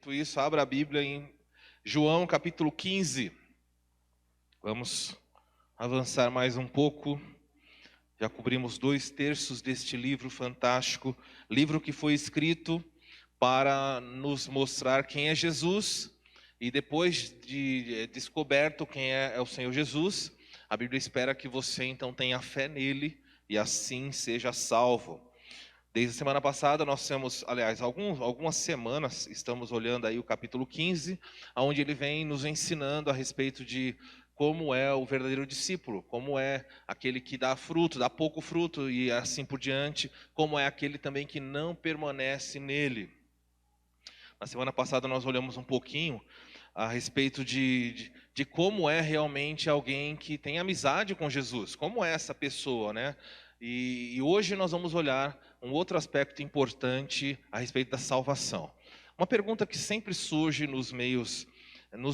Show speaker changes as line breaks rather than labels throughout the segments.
Dito isso, abra a Bíblia em João capítulo 15. Vamos avançar mais um pouco. Já cobrimos 2/3 deste livro fantástico, livro que foi escrito para nos mostrar quem é Jesus. E depois de descoberto quem é o Senhor Jesus, a Bíblia espera que você então tenha fé nele e assim seja salvo. Desde a semana passada nós temos, aliás, algumas semanas, estamos olhando aí o capítulo 15, onde ele vem nos ensinando a respeito de como é o verdadeiro discípulo, como é aquele que dá fruto, dá pouco fruto e assim por diante, como é aquele também que não permanece nele. Na semana passada nós olhamos um pouquinho a respeito de como é realmente alguém que tem amizade com Jesus, como é essa pessoa, né? E hoje nós vamos olhar um outro aspecto importante a respeito da salvação. Uma pergunta que sempre surge nos meios,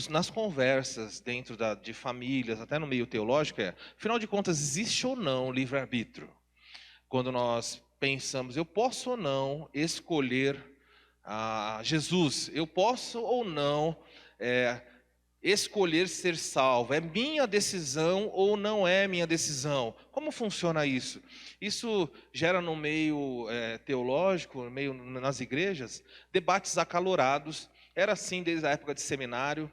nas conversas dentro de famílias, até no meio teológico é, afinal de contas, existe ou não livre-arbítrio? Quando nós pensamos, eu posso ou não escolher Jesus, eu posso ou não escolher ser salvo, é minha decisão ou não é minha decisão? Como funciona isso? Isso gera no meio teológico, no meio nas igrejas, debates acalorados. Era assim desde a época de seminário,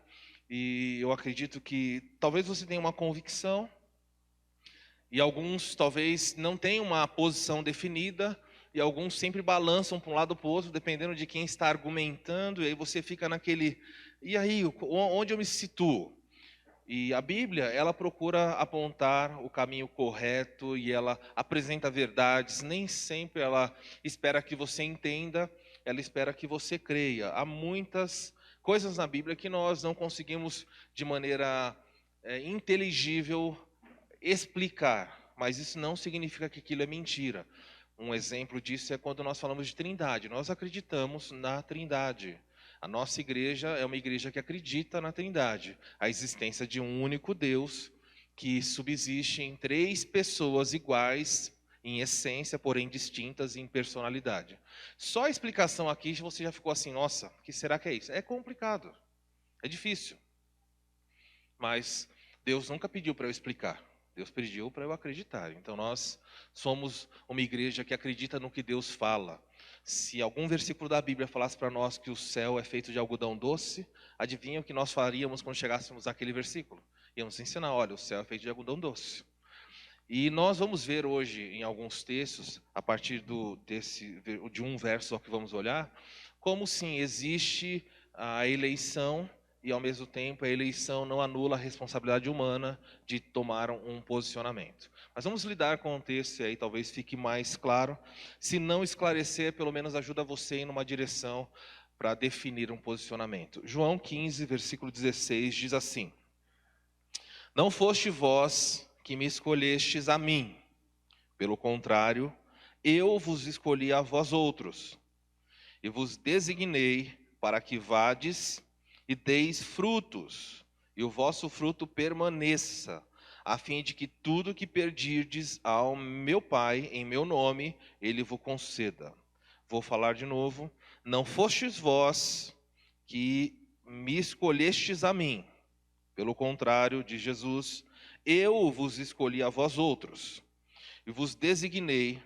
e eu acredito que talvez você tenha uma convicção, e alguns talvez não tenham uma posição definida, e alguns sempre balançam para um lado ou para o outro, dependendo de quem está argumentando, e aí você fica naquele, e aí, onde eu me situo? E a Bíblia, ela procura apontar o caminho correto, e ela apresenta verdades, nem sempre ela espera que você entenda, ela espera que você creia. Há muitas coisas na Bíblia que nós não conseguimos de maneira inteligível explicar, mas isso não significa que aquilo é mentira. Um exemplo disso é quando nós falamos de Trindade. Nós acreditamos na Trindade. A nossa igreja é uma igreja que acredita na Trindade, a existência de um único Deus que subsiste em 3 pessoas iguais em essência, porém distintas em personalidade. Só a explicação aqui você já ficou assim, nossa, o que será que é isso? É complicado, é difícil. Mas Deus nunca pediu para eu explicar. Deus pediu para eu acreditar. Então nós somos uma igreja que acredita no que Deus fala. Se algum versículo da Bíblia falasse para nós que o céu é feito de algodão doce, adivinha o que nós faríamos quando chegássemos àquele versículo? Íamos ensinar, olha, o céu é feito de algodão doce. E nós vamos ver hoje em alguns textos, a partir de um verso só que vamos olhar, como sim existe a eleição e ao mesmo tempo a eleição não anula a responsabilidade humana de tomar um posicionamento. Mas vamos lidar com o texto e aí talvez fique mais claro. Se não esclarecer, pelo menos ajuda você em uma direção para definir um posicionamento. João 15, versículo 16 diz assim: Não foste vós que me escolhestes a mim, pelo contrário, eu vos escolhi a vós outros, e vos designei para que vades e deis frutos, e o vosso fruto permaneça, a fim de que tudo que pedirdes ao meu Pai em meu nome, ele vos conceda. Vou falar de novo. Não fostes vós que me escolhestes a mim, pelo contrário de Jesus, eu vos escolhi a vós outros, e vos designei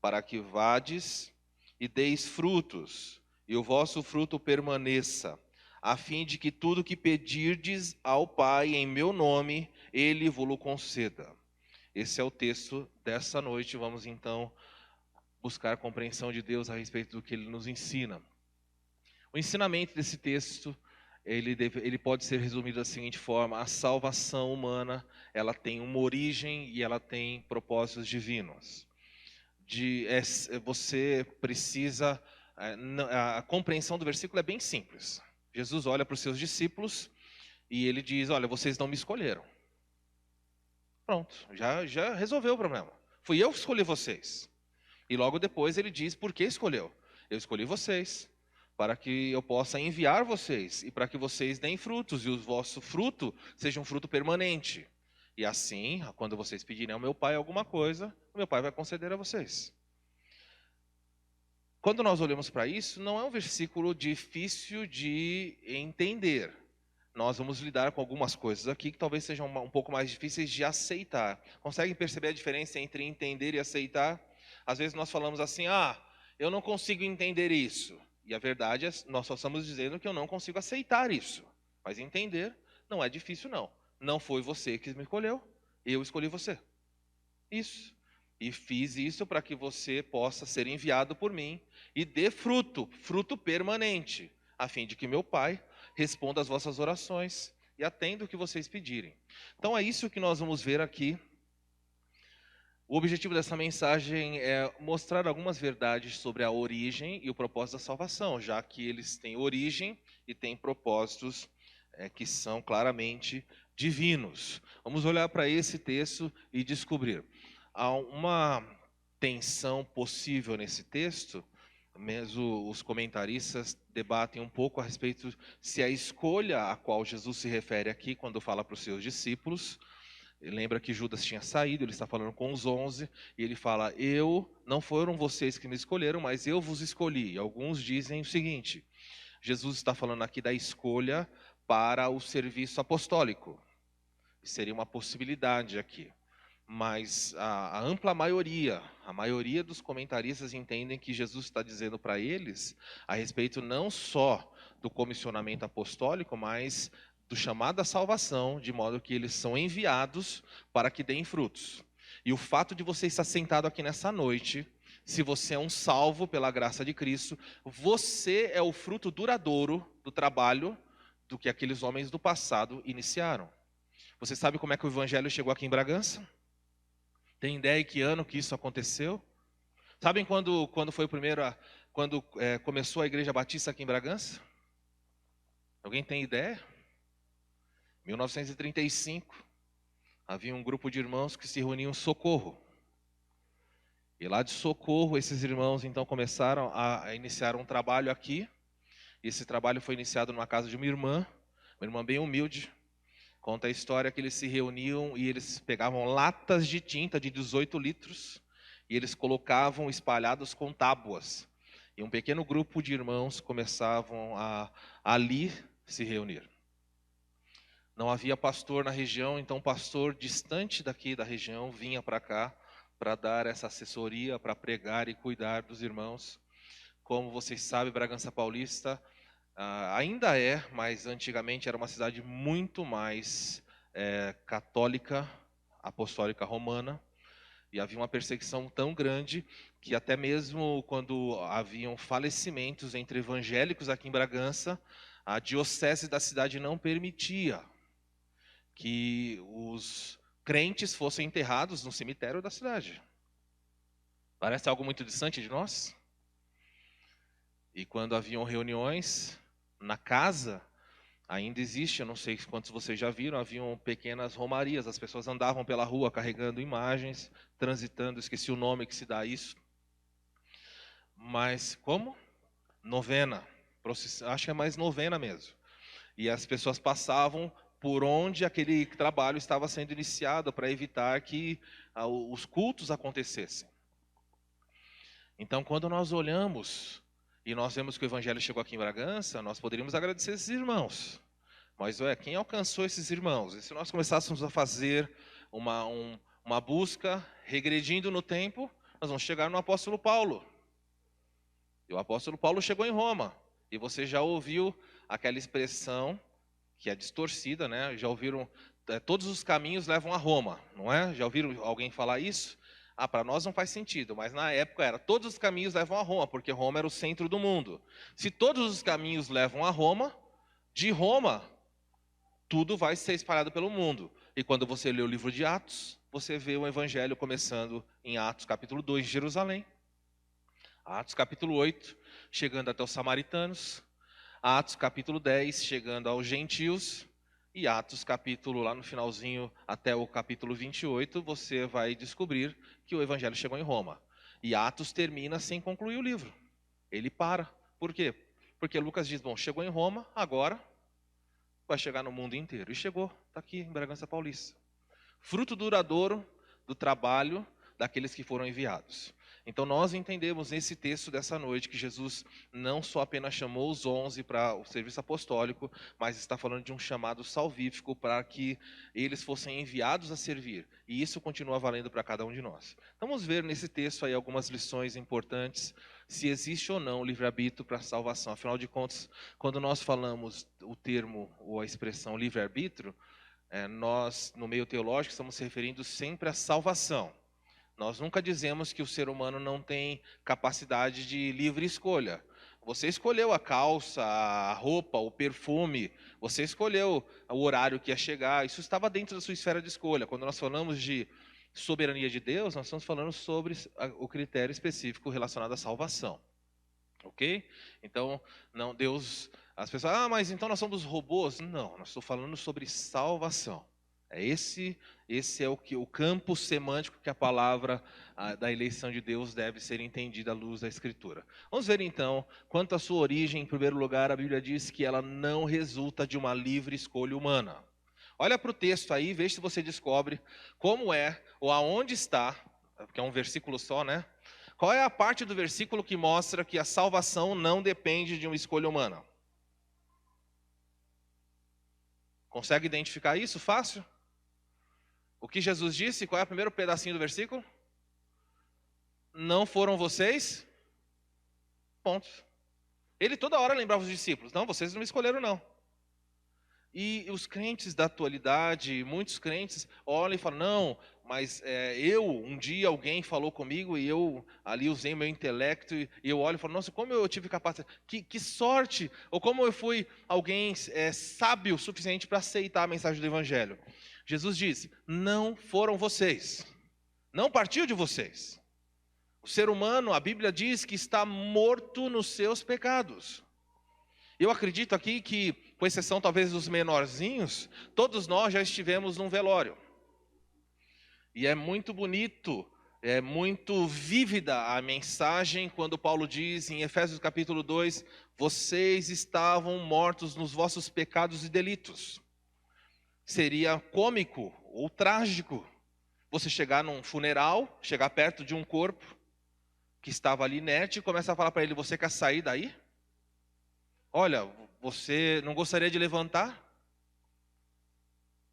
para que vades e deis frutos, e o vosso fruto permaneça, a fim de que tudo que pedirdes ao Pai em meu nome, ele vos conceda. Esse é o texto dessa noite. Vamos então buscar a compreensão de Deus a respeito do que ele nos ensina. O ensinamento desse texto, ele pode ser resumido da seguinte forma: a salvação humana, ela tem uma origem e ela tem propósitos divinos. Você precisa, a compreensão do versículo é bem simples. Jesus olha para os seus discípulos e ele diz, olha, vocês não me escolheram. Pronto, já resolveu o problema. Fui eu que escolhi vocês. E logo depois ele diz por que escolheu. Eu escolhi vocês para que eu possa enviar vocês e para que vocês deem frutos e o vosso fruto seja um fruto permanente. E assim, quando vocês pedirem ao meu Pai alguma coisa, o meu Pai vai conceder a vocês. quando nós olhamos para isso, não é um versículo difícil de entender. Nós vamos lidar com algumas coisas aqui que talvez sejam um pouco mais difíceis de aceitar. Conseguem perceber a diferença entre entender e aceitar? Às vezes nós falamos assim, eu não consigo entender isso. E a verdade é, nós só estamos dizendo que eu não consigo aceitar isso. Mas entender não é difícil, não. Não foi você que me escolheu, eu escolhi você. Isso. E fiz isso para que você possa ser enviado por mim e dê fruto, fruto permanente, a fim de que meu Pai responda às vossas orações e atenda o que vocês pedirem. Então é isso que nós vamos ver aqui. O objetivo dessa mensagem é mostrar algumas verdades sobre a origem e o propósito da salvação, já que eles têm origem e têm propósitos que são claramente divinos. Vamos olhar para esse texto e descobrir. Há uma tensão possível nesse texto, mesmo os comentaristas debatem um pouco a respeito se a escolha a qual Jesus se refere aqui quando fala para os seus discípulos. Lembra que Judas tinha saído, ele está falando com os 11, e ele fala, não foram vocês que me escolheram, mas eu vos escolhi. E alguns dizem o seguinte, Jesus está falando aqui da escolha para o serviço apostólico. Seria uma possibilidade aqui. Mas a ampla maioria, a maioria dos comentaristas entendem que Jesus está dizendo para eles a respeito não só do comissionamento apostólico, mas do chamado à salvação, de modo que eles são enviados para que deem frutos. E o fato de você estar sentado aqui nessa noite, se você é um salvo pela graça de Cristo, você é o fruto duradouro do trabalho do que aqueles homens do passado iniciaram. Você sabe como é que o evangelho chegou aqui em Bragança? Tem ideia que ano que isso aconteceu? Sabem quando foi o primeiro, quando começou a Igreja Batista aqui em Bragança? Alguém tem ideia? 1935. Havia um grupo de irmãos que se reuniam em Socorro. E lá de Socorro, esses irmãos então começaram a iniciar um trabalho aqui. E esse trabalho foi iniciado numa casa de uma irmã bem humilde. Conta a história que eles se reuniam e eles pegavam latas de tinta de 18 litros e eles colocavam espalhados com tábuas. E um pequeno grupo de irmãos começavam a ali se reunir. Não havia pastor na região, então o pastor distante daqui da região vinha para cá para dar essa assessoria, para pregar e cuidar dos irmãos. Como vocês sabem, Bragança Paulista ainda é, mas antigamente era uma cidade muito mais católica, apostólica romana, e havia uma perseguição tão grande que até mesmo quando haviam falecimentos entre evangélicos aqui em Bragança, a diocese da cidade não permitia que os crentes fossem enterrados no cemitério da cidade. Parece algo muito distante de nós? E quando haviam reuniões na casa, ainda existe, eu não sei quantos vocês já viram, haviam pequenas romarias, as pessoas andavam pela rua carregando imagens, transitando, esqueci o nome que se dá a isso. Mas como? Novena, acho que é mais novena mesmo. E as pessoas passavam por onde aquele trabalho estava sendo iniciado para evitar que os cultos acontecessem. Então, quando nós olhamos e nós vemos que o evangelho chegou aqui em Bragança, nós poderíamos agradecer esses irmãos. Mas quem alcançou esses irmãos? E se nós começássemos a fazer uma busca, regredindo no tempo, nós vamos chegar no apóstolo Paulo. E o apóstolo Paulo chegou em Roma. E você já ouviu aquela expressão que é distorcida, né? Já ouviram, todos os caminhos levam a Roma, não é? Já ouviram alguém falar isso? Para nós não faz sentido, mas na época era, todos os caminhos levam a Roma, porque Roma era o centro do mundo. Se todos os caminhos levam a Roma, de Roma, tudo vai ser espalhado pelo mundo. E quando você lê o livro de Atos, você vê o evangelho começando em Atos capítulo 2, em Jerusalém. Atos capítulo 8, chegando até os samaritanos. Atos capítulo 10, chegando aos gentios. E Atos capítulo, lá no finalzinho, até o capítulo 28, você vai descobrir que o evangelho chegou em Roma. E Atos termina sem concluir o livro. Ele para. Por quê? Porque Lucas diz, bom, chegou em Roma, agora vai chegar no mundo inteiro. E chegou, está aqui em Bragança Paulista. Fruto duradouro do trabalho daqueles que foram enviados. Então nós entendemos nesse texto dessa noite que Jesus não só apenas chamou os 11 para o serviço apostólico, mas está falando de um chamado salvífico para que eles fossem enviados a servir. E isso continua valendo para cada um de nós. Vamos ver nesse texto aí algumas lições importantes, se existe ou não o livre-arbítrio para a salvação. Afinal de contas, quando nós falamos o termo ou a expressão livre-arbítrio, nós, no meio teológico, estamos se referindo sempre à salvação. Nós nunca dizemos que o ser humano não tem capacidade de livre escolha. Você escolheu a calça, a roupa, o perfume, você escolheu o horário que ia chegar, isso estava dentro da sua esfera de escolha. Quando nós falamos de soberania de Deus, nós estamos falando sobre o critério específico relacionado à salvação. Ok? Então, não, Deus... As pessoas, mas então nós somos robôs? Não, nós estamos falando sobre salvação. Esse é o campo semântico que a palavra da eleição de Deus deve ser entendida à luz da Escritura. Vamos ver então, quanto à sua origem, em primeiro lugar, a Bíblia diz que ela não resulta de uma livre escolha humana. Olha para o texto aí, veja se você descobre como é, ou aonde está, porque é um versículo só, né? Qual é a parte do versículo que mostra que a salvação não depende de uma escolha humana? Consegue identificar isso fácil? O que Jesus disse, qual é o primeiro pedacinho do versículo? Não foram vocês? Ponto. Ele toda hora lembrava os discípulos, não, vocês não me escolheram não. E os crentes da atualidade, muitos crentes olham e falam, não, mas um dia alguém falou comigo e eu ali usei meu intelecto e eu olho e falo, nossa, como eu tive capacidade, que sorte, ou como eu fui alguém sábio o suficiente para aceitar a mensagem do Evangelho. Jesus disse, não foram vocês, não partiu de vocês. O ser humano, a Bíblia diz que está morto nos seus pecados. Eu acredito aqui que, com exceção talvez dos menorzinhos, todos nós já estivemos num velório. E é muito bonito, é muito vívida a mensagem quando Paulo diz em Efésios capítulo 2, vocês estavam mortos nos vossos pecados e delitos. Seria cômico ou trágico você chegar num funeral, chegar perto de um corpo que estava ali inerte e começar a falar para ele, você quer sair daí? Olha, você não gostaria de levantar?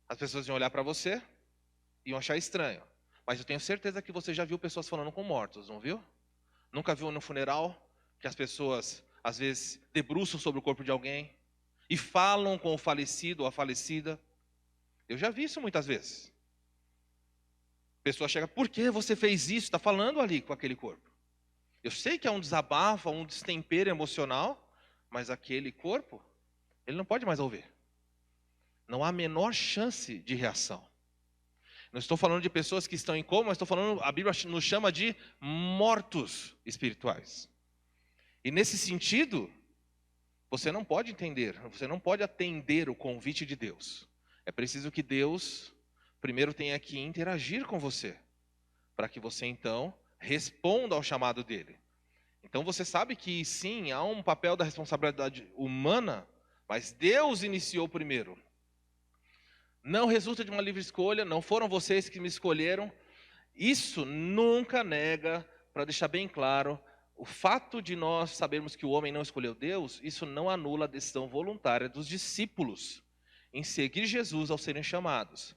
As pessoas iam olhar para você e iam achar estranho. Mas eu tenho certeza que você já viu pessoas falando com mortos, não viu? Nunca viu no funeral que as pessoas, às vezes, debruçam sobre o corpo de alguém e falam com o falecido ou a falecida? Eu já vi isso muitas vezes. A pessoa chega, por que você fez isso? Está falando ali com aquele corpo. Eu sei que é um desabafo, um destempero emocional, mas aquele corpo, ele não pode mais ouvir. Não há a menor chance de reação. Não estou falando de pessoas que estão em coma, mas estou falando, a Bíblia nos chama de mortos espirituais. E nesse sentido, você não pode entender, você não pode atender o convite de Deus. É preciso que Deus primeiro tenha que interagir com você, para que você então responda ao chamado dele. Então você sabe que sim, há um papel da responsabilidade humana, mas Deus iniciou primeiro. Não resulta de uma livre escolha, não foram vocês que me escolheram. Isso nunca nega, para deixar bem claro, o fato de nós sabermos que o homem não escolheu Deus, isso não anula a decisão voluntária dos discípulos em seguir Jesus ao serem chamados.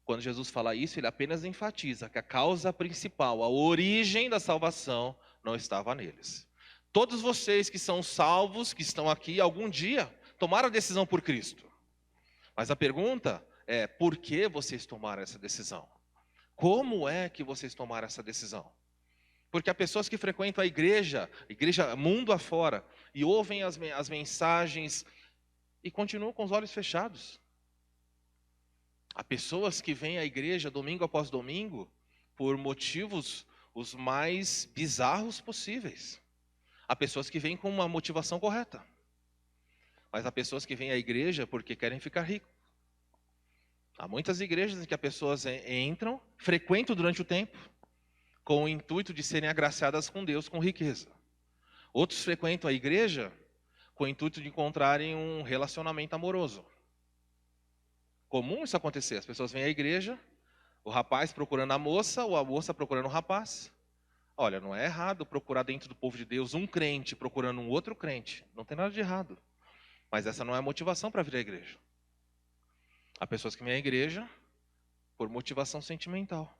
Quando Jesus fala isso, ele apenas enfatiza que a causa principal, a origem da salvação, não estava neles. Todos vocês que são salvos, que estão aqui, algum dia tomaram a decisão por Cristo. Mas a pergunta é, por que vocês tomaram essa decisão? Como é que vocês tomaram essa decisão? Porque há pessoas que frequentam a igreja mundo afora, e ouvem as mensagens e continuam com os olhos fechados. Há pessoas que vêm à igreja domingo após domingo por motivos os mais bizarros possíveis. Há pessoas que vêm com uma motivação correta. Mas há pessoas que vêm à igreja porque querem ficar ricos. Há muitas igrejas em que as pessoas entram, frequentam durante o tempo, com o intuito de serem agraciadas com Deus, com riqueza. Outros frequentam a igreja com o intuito de encontrarem um relacionamento amoroso. Comum isso acontecer. As pessoas vêm à igreja, o rapaz procurando a moça, ou a moça procurando o rapaz. Olha, não é errado procurar dentro do povo de Deus um crente procurando um outro crente. Não tem nada de errado. Mas essa não é a motivação para vir à igreja. Há pessoas que vêm à igreja por motivação sentimental.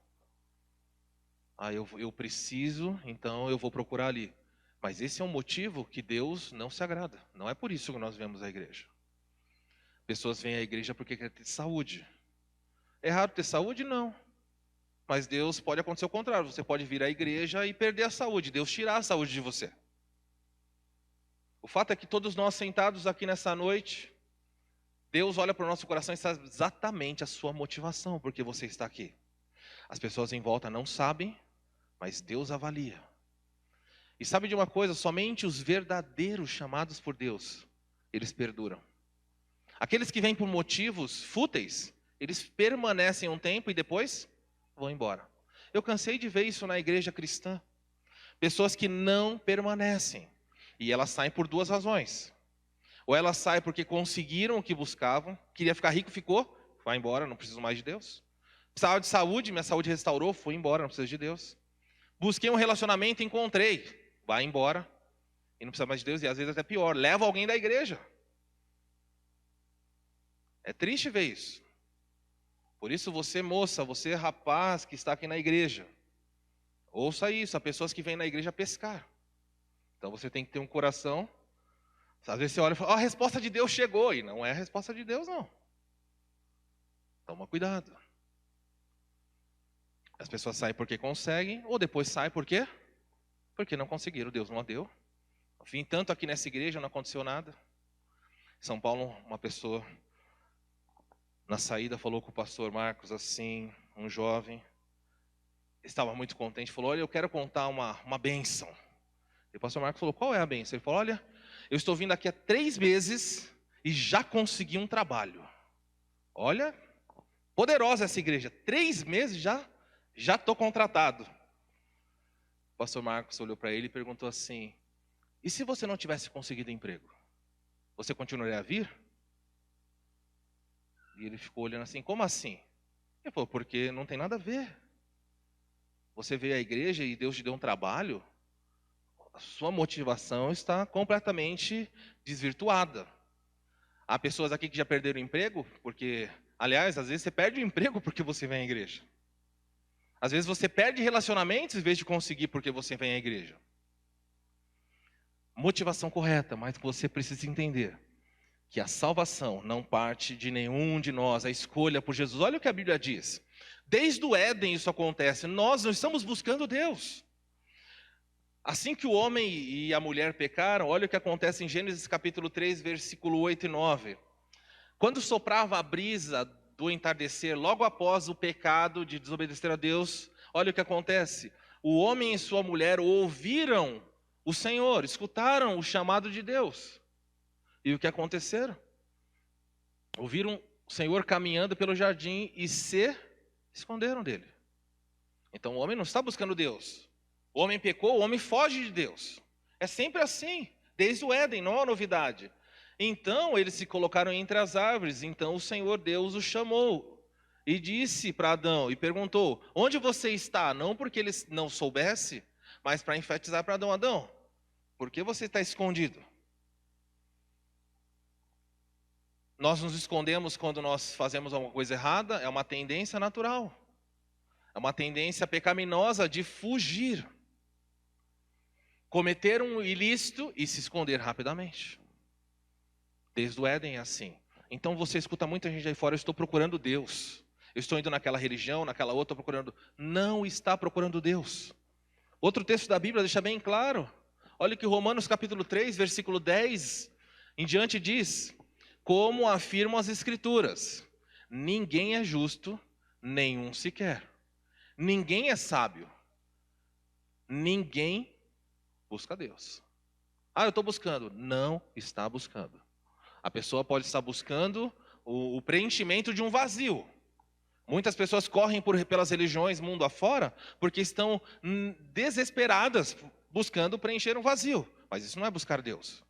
Eu preciso, então eu vou procurar ali. Mas esse é um motivo que Deus não se agrada. Não é por isso que nós vemos a igreja. Pessoas vêm à igreja porque querem ter saúde. É errado ter saúde? Não. Mas Deus pode acontecer o contrário. Você pode vir à igreja e perder a saúde. Deus tirar a saúde de você. O fato é que todos nós sentados aqui nessa noite, Deus olha para o nosso coração e sabe exatamente a sua motivação, porque você está aqui. As pessoas em volta não sabem, mas Deus avalia. E sabe de uma coisa? Somente os verdadeiros chamados por Deus, eles perduram. Aqueles que vêm por motivos fúteis, eles permanecem um tempo e depois vão embora. Eu cansei de ver isso na igreja cristã. Pessoas que não permanecem. E elas saem por duas razões. Ou elas saem porque conseguiram o que buscavam, queria ficar rico, ficou, vai embora, não preciso mais de Deus. Precisava de saúde, minha saúde restaurou, fui embora, não preciso de Deus. Busquei um relacionamento, encontrei, vai embora, e não precisa mais de Deus, e às vezes até pior, leva alguém da igreja. É triste ver isso. Por isso você moça, você rapaz que está aqui na igreja, ouça isso, há pessoas que vêm na igreja pescar. Então você tem que ter um coração. Às vezes você olha e fala, a resposta de Deus chegou, e não é a resposta de Deus não. Toma cuidado. As pessoas saem porque conseguem, ou depois saem por quê? Porque não conseguiram, Deus não a deu. Enfim, tanto aqui nessa igreja não aconteceu nada. Em São Paulo, uma pessoa, na saída, falou com o pastor Marcos assim, um jovem, estava muito contente, falou, olha, eu quero contar uma bênção. E o pastor Marcos falou, qual é a bênção? Ele falou, olha, eu estou vindo aqui há 3 meses e já consegui um trabalho. Olha, poderosa essa igreja, 3 meses já estou contratado. O pastor Marcos olhou para ele e perguntou assim, e se você não tivesse conseguido emprego? Você continuaria a vir? E ele ficou olhando assim, como assim? Ele falou, porque não tem nada a ver. Você veio à igreja e Deus te deu um trabalho, a sua motivação está completamente desvirtuada. Há pessoas aqui que já perderam o emprego, porque, aliás, às vezes você perde o emprego porque você vem à igreja. Às vezes você perde relacionamentos em vez de conseguir porque você vem à igreja. Motivação correta, mas você precisa entender que a salvação não parte de nenhum de nós, a escolha por Jesus. Olha o que a Bíblia diz. Desde o Éden isso acontece, nós não estamos buscando Deus. Assim que o homem e a mulher pecaram, olha o que acontece em Gênesis capítulo 3, versículo 8 e 9. Quando soprava a brisa do entardecer, logo após o pecado de desobedecer a Deus, olha o que acontece. O homem e sua mulher ouviram o Senhor, escutaram o chamado de Deus. E o que aconteceram? Ouviram o Senhor caminhando pelo jardim e se esconderam dele. Então o homem não está buscando Deus. O homem pecou, o homem foge de Deus. É sempre assim, desde o Éden, não há novidade. Então eles se colocaram entre as árvores, então o Senhor Deus o chamou e disse para Adão, e perguntou, onde você está? Não porque ele não soubesse, mas para enfatizar para Adão, Adão, por que você está escondido? Nós nos escondemos quando nós fazemos alguma coisa errada, é uma tendência natural. É uma tendência pecaminosa de fugir. Cometer um ilícito e se esconder rapidamente. Desde o Éden é assim. Então você escuta muita gente aí fora, eu estou procurando Deus. Eu estou indo naquela religião, naquela outra, estou procurando. Não está procurando Deus. Outro texto da Bíblia deixa bem claro. Olha que Romanos capítulo 3, versículo 10 em diante diz, como afirmam as Escrituras, ninguém é justo, nenhum sequer. Ninguém é sábio. Ninguém busca Deus. Eu estou buscando. Não está buscando. A pessoa pode estar buscando o preenchimento de um vazio. Muitas pessoas correm pelas religiões mundo afora porque estão desesperadas buscando preencher um vazio. Mas isso não é buscar Deus.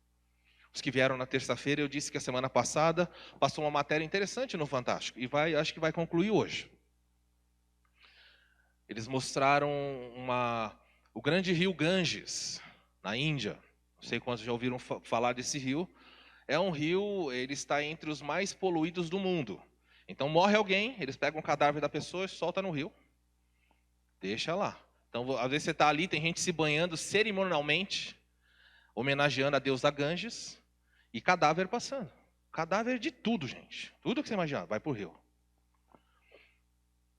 Os que vieram na terça-feira, eu disse que a semana passada passou uma matéria interessante no Fantástico. E acho que vai concluir hoje. Eles mostraram O grande rio Ganges, na Índia. Não sei quantos já ouviram falar desse rio. É um rio, ele está entre os mais poluídos do mundo. Então morre alguém, eles pegam o cadáver da pessoa e soltam no rio. Deixa lá. Então, às vezes você está ali, tem gente se banhando cerimonialmente, homenageando a deusa Ganges, e cadáver passando. Cadáver de tudo, gente. Tudo que você imaginar, vai para o rio.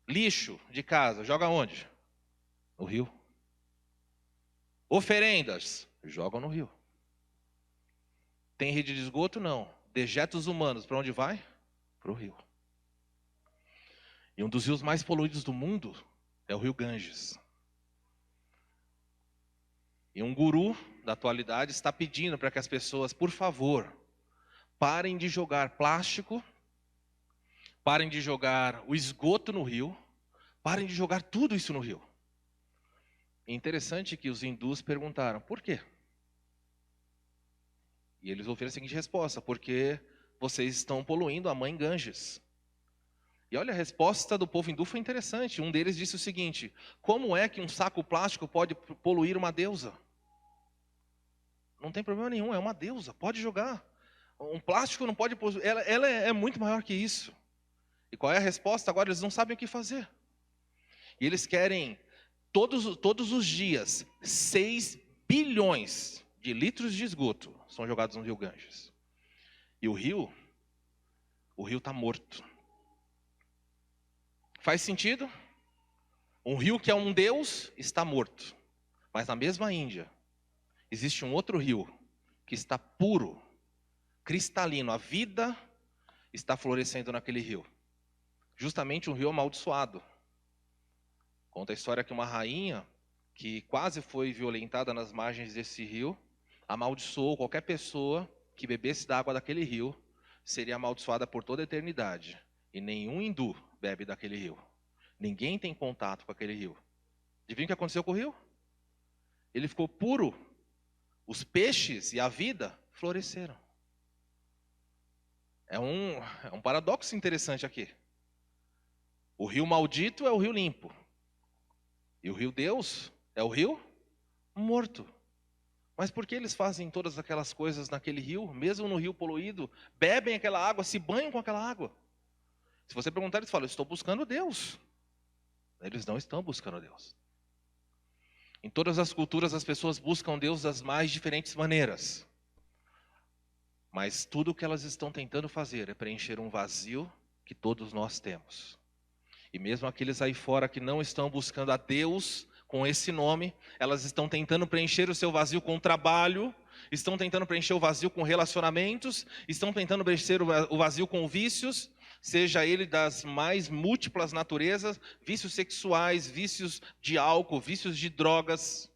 Lixo de casa, joga onde? No rio. Oferendas, jogam no rio. Tem rede de esgoto? Não. Dejetos humanos, para onde vai? Para o rio. E um dos rios mais poluídos do mundo é o rio Ganges. E um guru da atualidade está pedindo para que as pessoas, por favor, parem de jogar plástico, parem de jogar o esgoto no rio, parem de jogar tudo isso no rio. É interessante que os hindus perguntaram, por quê? E eles ouviram a seguinte resposta, porque vocês estão poluindo a mãe Ganges. E olha, a resposta do povo hindu foi interessante. Um deles disse o seguinte, como é que um saco plástico pode poluir uma deusa? Não tem problema nenhum, é uma deusa, pode jogar. Um plástico não pode poluir, ela é muito maior que isso. E qual é a resposta? Agora eles não sabem o que fazer. E eles querem, todos os dias, 6 bilhões de litros de esgoto são jogados no rio Ganges. E o rio está morto. Faz sentido? Um rio que é um deus está morto. Mas na mesma Índia, existe um outro rio que está puro, cristalino. A vida está florescendo naquele rio. Justamente um rio amaldiçoado. Conta a história que uma rainha, que quase foi violentada nas margens desse rio, amaldiçoou qualquer pessoa que bebesse da água daquele rio, seria amaldiçoada por toda a eternidade. E nenhum hindu bebe daquele rio. Ninguém tem contato com aquele rio. Adivinha o que aconteceu com o rio? Ele ficou puro. Os peixes e a vida floresceram. É um paradoxo interessante aqui. O rio maldito é o rio limpo. E o rio Deus é o rio morto. Mas por que eles fazem todas aquelas coisas naquele rio, mesmo no rio poluído, bebem aquela água, se banham com aquela água? Se você perguntar, eles falam, eu estou buscando Deus. Eles não estão buscando Deus. Em todas as culturas, as pessoas buscam Deus das mais diferentes maneiras. Mas tudo o que elas estão tentando fazer é preencher um vazio que todos nós temos. E mesmo aqueles aí fora que não estão buscando a Deus com esse nome, elas estão tentando preencher o seu vazio com trabalho, estão tentando preencher o vazio com relacionamentos, estão tentando preencher o vazio com vícios, seja ele das mais múltiplas naturezas, vícios sexuais, vícios de álcool, vícios de drogas.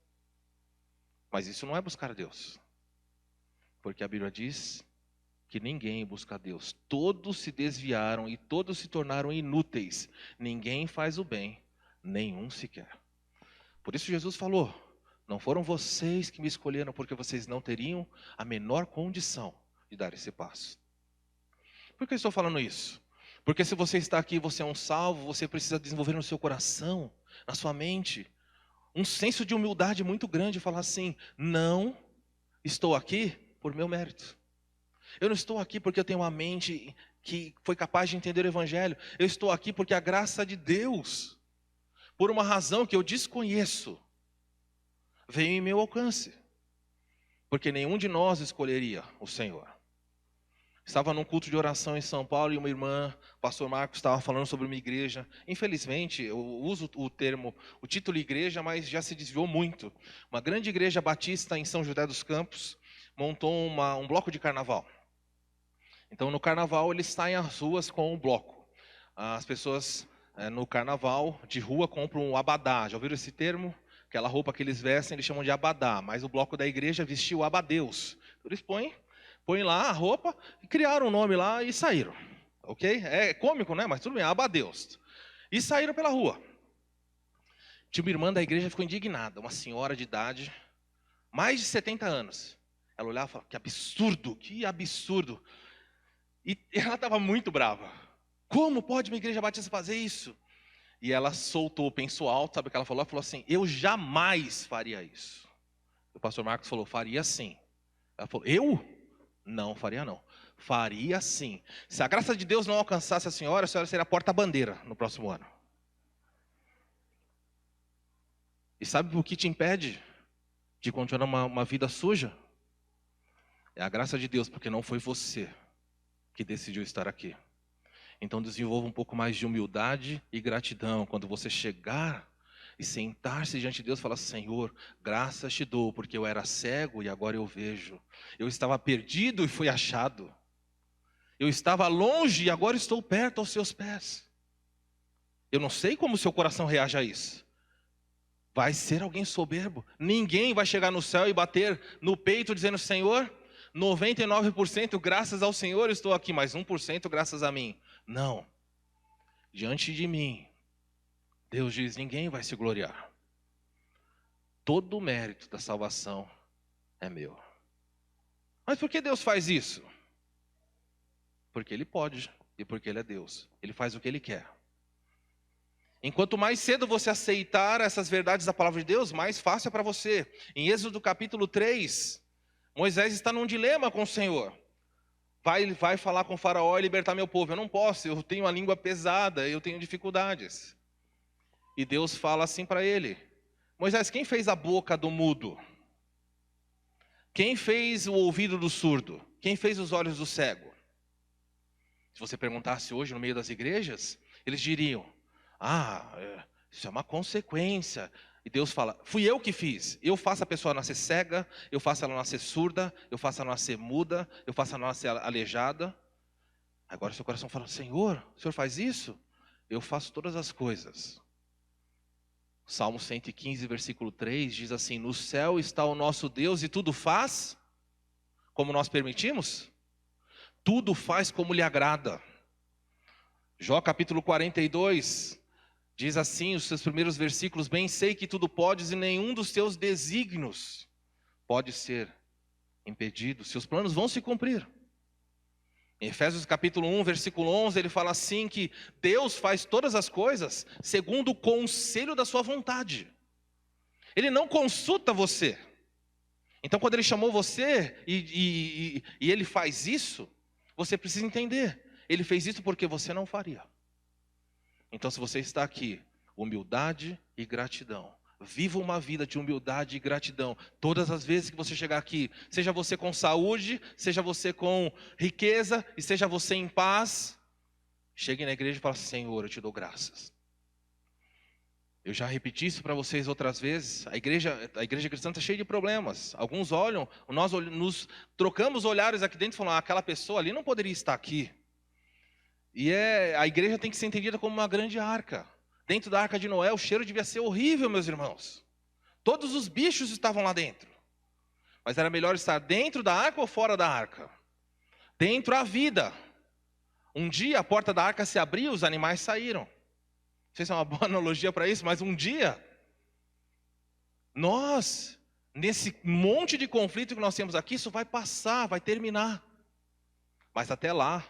Mas isso não é buscar Deus. Porque a Bíblia diz que ninguém busca Deus. Todos se desviaram e todos se tornaram inúteis. Ninguém faz o bem, nenhum sequer. Por isso Jesus falou, não foram vocês que me escolheram, porque vocês não teriam a menor condição de dar esse passo. Por que eu estou falando isso? Porque se você está aqui, você é um salvo, você precisa desenvolver no seu coração, na sua mente, um senso de humildade muito grande, falar assim, não estou aqui por meu mérito. Eu não estou aqui porque eu tenho uma mente que foi capaz de entender o Evangelho. Eu estou aqui porque a graça de Deus, por uma razão que eu desconheço, veio em meu alcance. Porque nenhum de nós escolheria o Senhor. Estava num culto de oração em São Paulo e uma irmã, o pastor Marcos, estava falando sobre uma igreja. Infelizmente, eu uso o título igreja, mas já se desviou muito. Uma grande igreja batista em São José dos Campos montou um bloco de carnaval. Então, no carnaval, eles saem às ruas com um bloco. As pessoas, no carnaval de rua, compram um abadá. Já ouviram esse termo? Aquela roupa que eles vestem, eles chamam de abadá. Mas o bloco da igreja vestiu abadeus. Eles põem lá a roupa, criaram um nome lá e saíram. Ok? É cômico, né? Mas tudo bem, abadeus. E saíram pela rua. Tinha uma irmã da igreja que ficou indignada. Uma senhora de idade, mais de 70 anos. Ela olhava e falava, que absurdo, que absurdo. E ela estava muito brava. Como pode uma igreja batista fazer isso? E ela soltou, pensou alto, sabe o que ela falou? Ela falou assim, eu jamais faria isso. O pastor Marcos falou, faria sim. Ela falou, eu? Não, faria não. Faria sim. Se a graça de Deus não alcançasse a senhora seria porta-bandeira no próximo ano. E sabe o que te impede de continuar uma vida suja? É a graça de Deus, porque não foi você que decidiu estar aqui. Então desenvolva um pouco mais de humildade e gratidão quando você chegar e sentar-se diante de Deus e falar, Senhor, graças te dou, porque eu era cego e agora eu vejo. Eu estava perdido e fui achado. Eu estava longe e agora estou perto aos seus pés. Eu não sei como o seu coração reage a isso. Vai ser alguém soberbo. Ninguém vai chegar no céu e bater no peito dizendo, Senhor, 99% graças ao Senhor estou aqui, mas 1% graças a mim. Não. Diante de mim, Deus diz, ninguém vai se gloriar. Todo o mérito da salvação é meu. Mas por que Deus faz isso? Porque Ele pode e porque Ele é Deus. Ele faz o que Ele quer. Enquanto mais cedo você aceitar essas verdades da palavra de Deus, mais fácil é para você. Em Êxodo capítulo 3, Moisés está num dilema com o Senhor. Vai falar com o faraó e libertar meu povo. Eu não posso, eu tenho a língua pesada, eu tenho dificuldades. E Deus fala assim para ele, Moisés, quem fez a boca do mudo? Quem fez o ouvido do surdo? Quem fez os olhos do cego? Se você perguntasse hoje no meio das igrejas, eles diriam, isso é uma consequência. E Deus fala, fui eu que fiz. Eu faço a pessoa nascer cega, eu faço ela nascer surda, eu faço ela nascer muda, eu faço ela nascer aleijada. Agora seu coração fala, Senhor, o Senhor faz isso? Eu faço todas as coisas. Salmo 115, versículo 3, diz assim, no céu está o nosso Deus e tudo faz como nós permitimos? Tudo faz como lhe agrada. Jó capítulo 42, diz assim, os seus primeiros versículos, bem sei que tudo podes e nenhum dos teus desígnios pode ser impedido. Seus planos vão se cumprir. Em Efésios capítulo 1, versículo 11, ele fala assim que Deus faz todas as coisas segundo o conselho da sua vontade. Ele não consulta você. Então quando ele chamou você e ele faz isso, você precisa entender. Ele fez isso porque você não faria. Então se você está aqui, humildade e gratidão. Viva uma vida de humildade e gratidão. Todas as vezes que você chegar aqui, seja você com saúde, seja você com riqueza e seja você em paz, chegue na igreja e fale, Senhor, eu te dou graças. Eu já repeti isso para vocês outras vezes. A igreja cristã está cheia de problemas. Alguns olham, nós nos trocamos olhares aqui dentro e falamos, aquela pessoa ali não poderia estar aqui. E a igreja tem que ser entendida como uma grande arca. Dentro da arca de Noé, o cheiro devia ser horrível, meus irmãos. Todos os bichos estavam lá dentro. Mas era melhor estar dentro da arca ou fora da arca? Dentro a vida. Um dia a porta da arca se abriu, os animais saíram. Não sei se é uma boa analogia para isso, mas um dia, nós, nesse monte de conflito que nós temos aqui, isso vai passar, vai terminar. Mas até lá,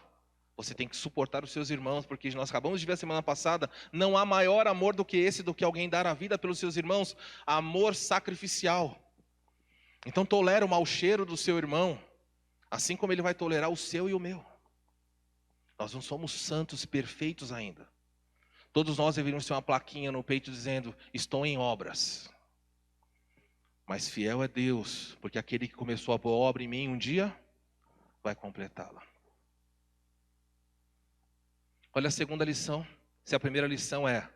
você tem que suportar os seus irmãos, porque nós acabamos de ver a semana passada, não há maior amor do que esse, do que alguém dar a vida pelos seus irmãos, amor sacrificial. Então tolera o mau cheiro do seu irmão, assim como ele vai tolerar o seu e o meu. Nós não somos santos perfeitos ainda. Todos nós deveríamos ter uma plaquinha no peito dizendo, estou em obras. Mas fiel é Deus, porque aquele que começou a boa obra em mim, um dia vai completá-la. Olha a segunda lição. Se a primeira lição é,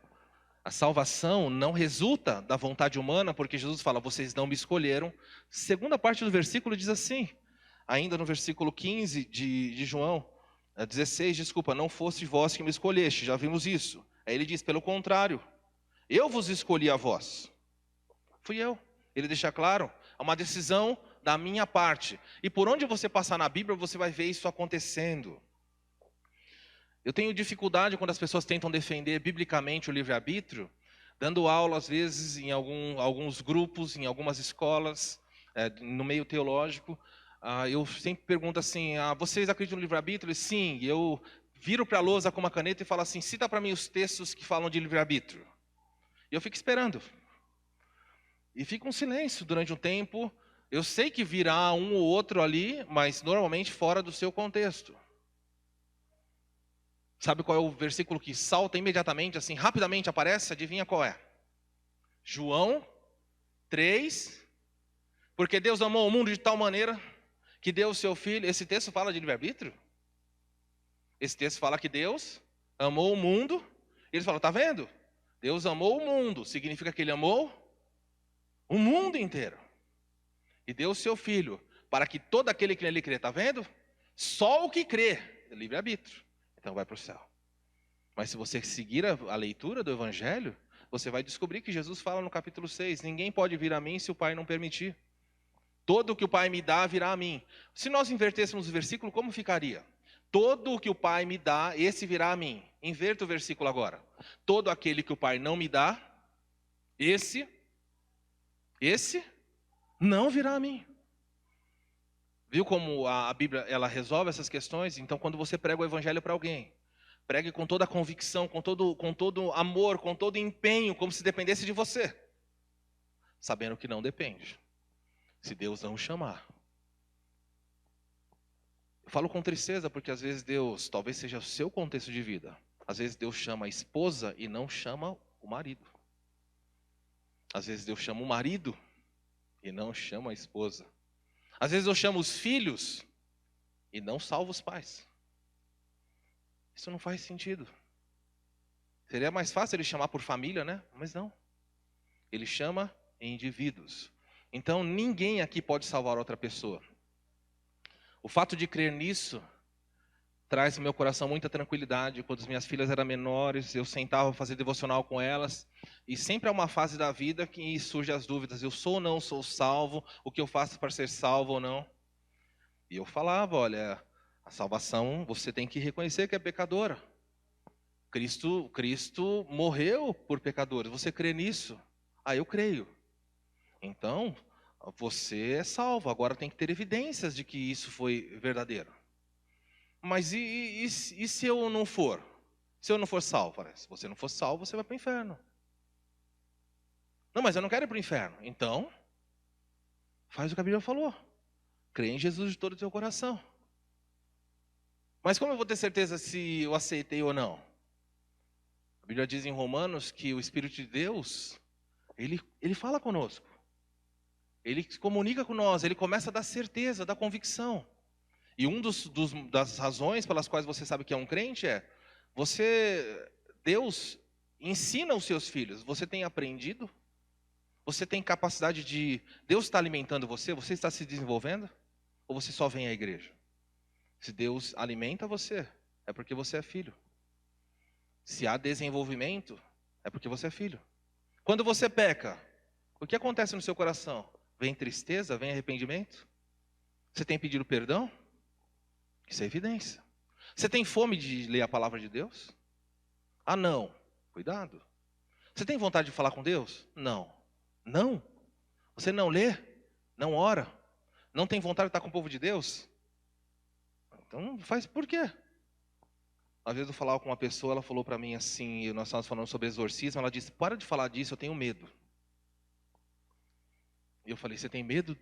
a salvação não resulta da vontade humana, porque Jesus fala, vocês não me escolheram. Segunda parte do versículo diz assim, ainda no versículo 15 de João, 16, desculpa, não fosse vós que me escolheste, já vimos isso. Aí ele diz, pelo contrário, eu vos escolhi a vós. Fui eu. Ele deixa claro, é uma decisão da minha parte. E por onde você passar na Bíblia, você vai ver isso acontecendo. Eu tenho dificuldade quando as pessoas tentam defender biblicamente o livre-arbítrio, dando aula às vezes em alguns grupos, em algumas escolas, no meio teológico. Eu sempre pergunto assim, vocês acreditam no livre-arbítrio? Sim, eu viro para a lousa com uma caneta e falo assim, cita para mim os textos que falam de livre-arbítrio. E eu fico esperando. E fica um silêncio durante um tempo. Eu sei que virá um ou outro ali, mas normalmente fora do seu contexto. Sabe qual é o versículo que salta imediatamente, assim, rapidamente aparece? Adivinha qual é? João 3. Porque Deus amou o mundo de tal maneira que deu o seu Filho. Esse texto fala de livre-arbítrio? Esse texto fala que Deus amou o mundo. E ele fala, tá vendo? Deus amou o mundo. Significa que ele amou o mundo inteiro. E deu o seu Filho para que todo aquele que nele crê, tá vendo? Só o que crê, é livre-arbítrio. Então vai para o céu. Mas se você seguir a leitura do Evangelho, você vai descobrir que Jesus fala no capítulo 6, ninguém pode vir a mim se o Pai não permitir. Todo o que o Pai me dá virá a mim. Se nós invertêssemos o versículo, como ficaria? Todo o que o Pai me dá, esse virá a mim. Inverta o versículo agora. Todo aquele que o Pai não me dá, esse não virá a mim. Viu como a Bíblia ela resolve essas questões? Então, quando você prega o Evangelho para alguém, pregue com toda a convicção, com todo amor, com todo empenho, como se dependesse de você. Sabendo que não depende. Se Deus não chamar. Eu falo com tristeza porque às vezes Deus, talvez seja o seu contexto de vida. Às vezes Deus chama a esposa e não chama o marido. Às vezes Deus chama o marido e não chama a esposa. Às vezes eu chamo os filhos e não salvo os pais. Isso não faz sentido. Seria mais fácil ele chamar por família, né? Mas não. Ele chama indivíduos. Então ninguém aqui pode salvar outra pessoa. O fato de crer nisso traz no meu coração muita tranquilidade. Quando as minhas filhas eram menores, eu sentava a fazer devocional com elas. E sempre há uma fase da vida que surgem as dúvidas. Eu sou ou não sou salvo? O que eu faço para ser salvo ou não? E eu falava, olha, a salvação você tem que reconhecer que é pecadora. Cristo morreu por pecadores. Você crê nisso? Ah, eu creio. Então, você é salvo. Agora tem que ter evidências de que isso foi verdadeiro. Mas e se eu não for? Se eu não for salvo? Se você não for salvo, você vai para o inferno. Não, mas eu não quero ir para o inferno. Então, faz o que a Bíblia falou. Crê em Jesus de todo o teu coração. Mas como eu vou ter certeza se eu aceitei ou não? A Bíblia diz em Romanos que o Espírito de Deus, ele fala conosco. Ele se comunica com nós, ele começa a dar certeza, dar convicção. E das razões pelas quais você sabe que é um crente é, Deus ensina os seus filhos, você tem aprendido? Você tem capacidade de, Deus está alimentando você, você está se desenvolvendo? Ou você só vem à igreja? Se Deus alimenta você, é porque você é filho. Se há desenvolvimento, é porque você é filho. Quando você peca, o que acontece no seu coração? Vem tristeza, vem arrependimento? Você tem pedido perdão? Isso é evidência. Você tem fome de ler a palavra de Deus? Ah, não. Cuidado. Você tem vontade de falar com Deus? Não. Não? Você não lê? Não ora? Não tem vontade de estar com o povo de Deus? Então faz por quê? Às vezes eu falava com uma pessoa, ela falou para mim assim, nós estávamos falando sobre exorcismo, ela disse, para de falar disso, eu tenho medo. E eu falei, você tem medo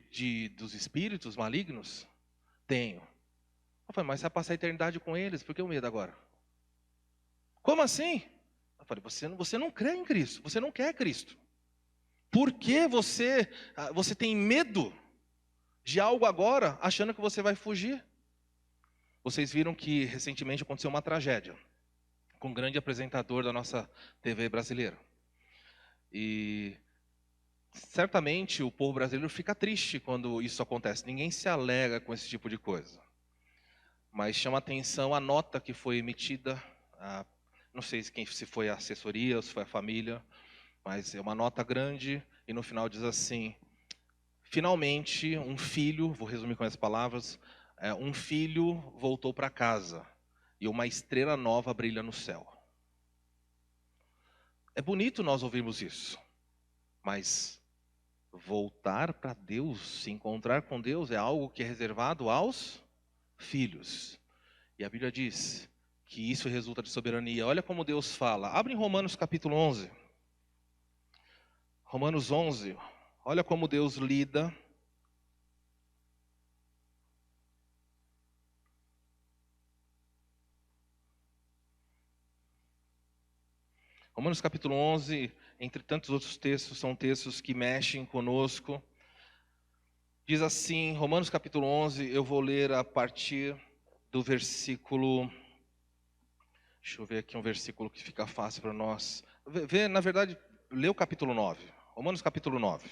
dos espíritos malignos? Tenho. Eu falei, mas você vai passar a eternidade com eles, por que o medo agora? Como assim? Eu falei, você não crê em Cristo, você não quer Cristo. Por que você tem medo de algo agora, achando que você vai fugir? Vocês viram que recentemente aconteceu uma tragédia com um grande apresentador da nossa TV brasileira. E certamente o povo brasileiro fica triste quando isso acontece. Ninguém se alegra com esse tipo de coisa. Mas chama atenção a nota que foi emitida, não sei se foi a assessoria ou se foi a família, mas é uma nota grande e no final diz assim, finalmente um filho, vou resumir com as palavras, um filho voltou para casa e uma estrela nova brilha no céu. É bonito nós ouvirmos isso, mas voltar para Deus, se encontrar com Deus é algo que é reservado aos filhos. E a Bíblia diz que isso resulta de soberania. Olha como Deus fala. Abre em Romanos capítulo 11. Romanos 11. Olha como Deus lida. Romanos capítulo 11, entre tantos outros textos, são textos que mexem conosco. Diz assim, Romanos capítulo 11, eu vou ler a partir do versículo... Deixa eu ver aqui um versículo que fica fácil para nós. Na verdade, lê o capítulo 9. Romanos capítulo 9.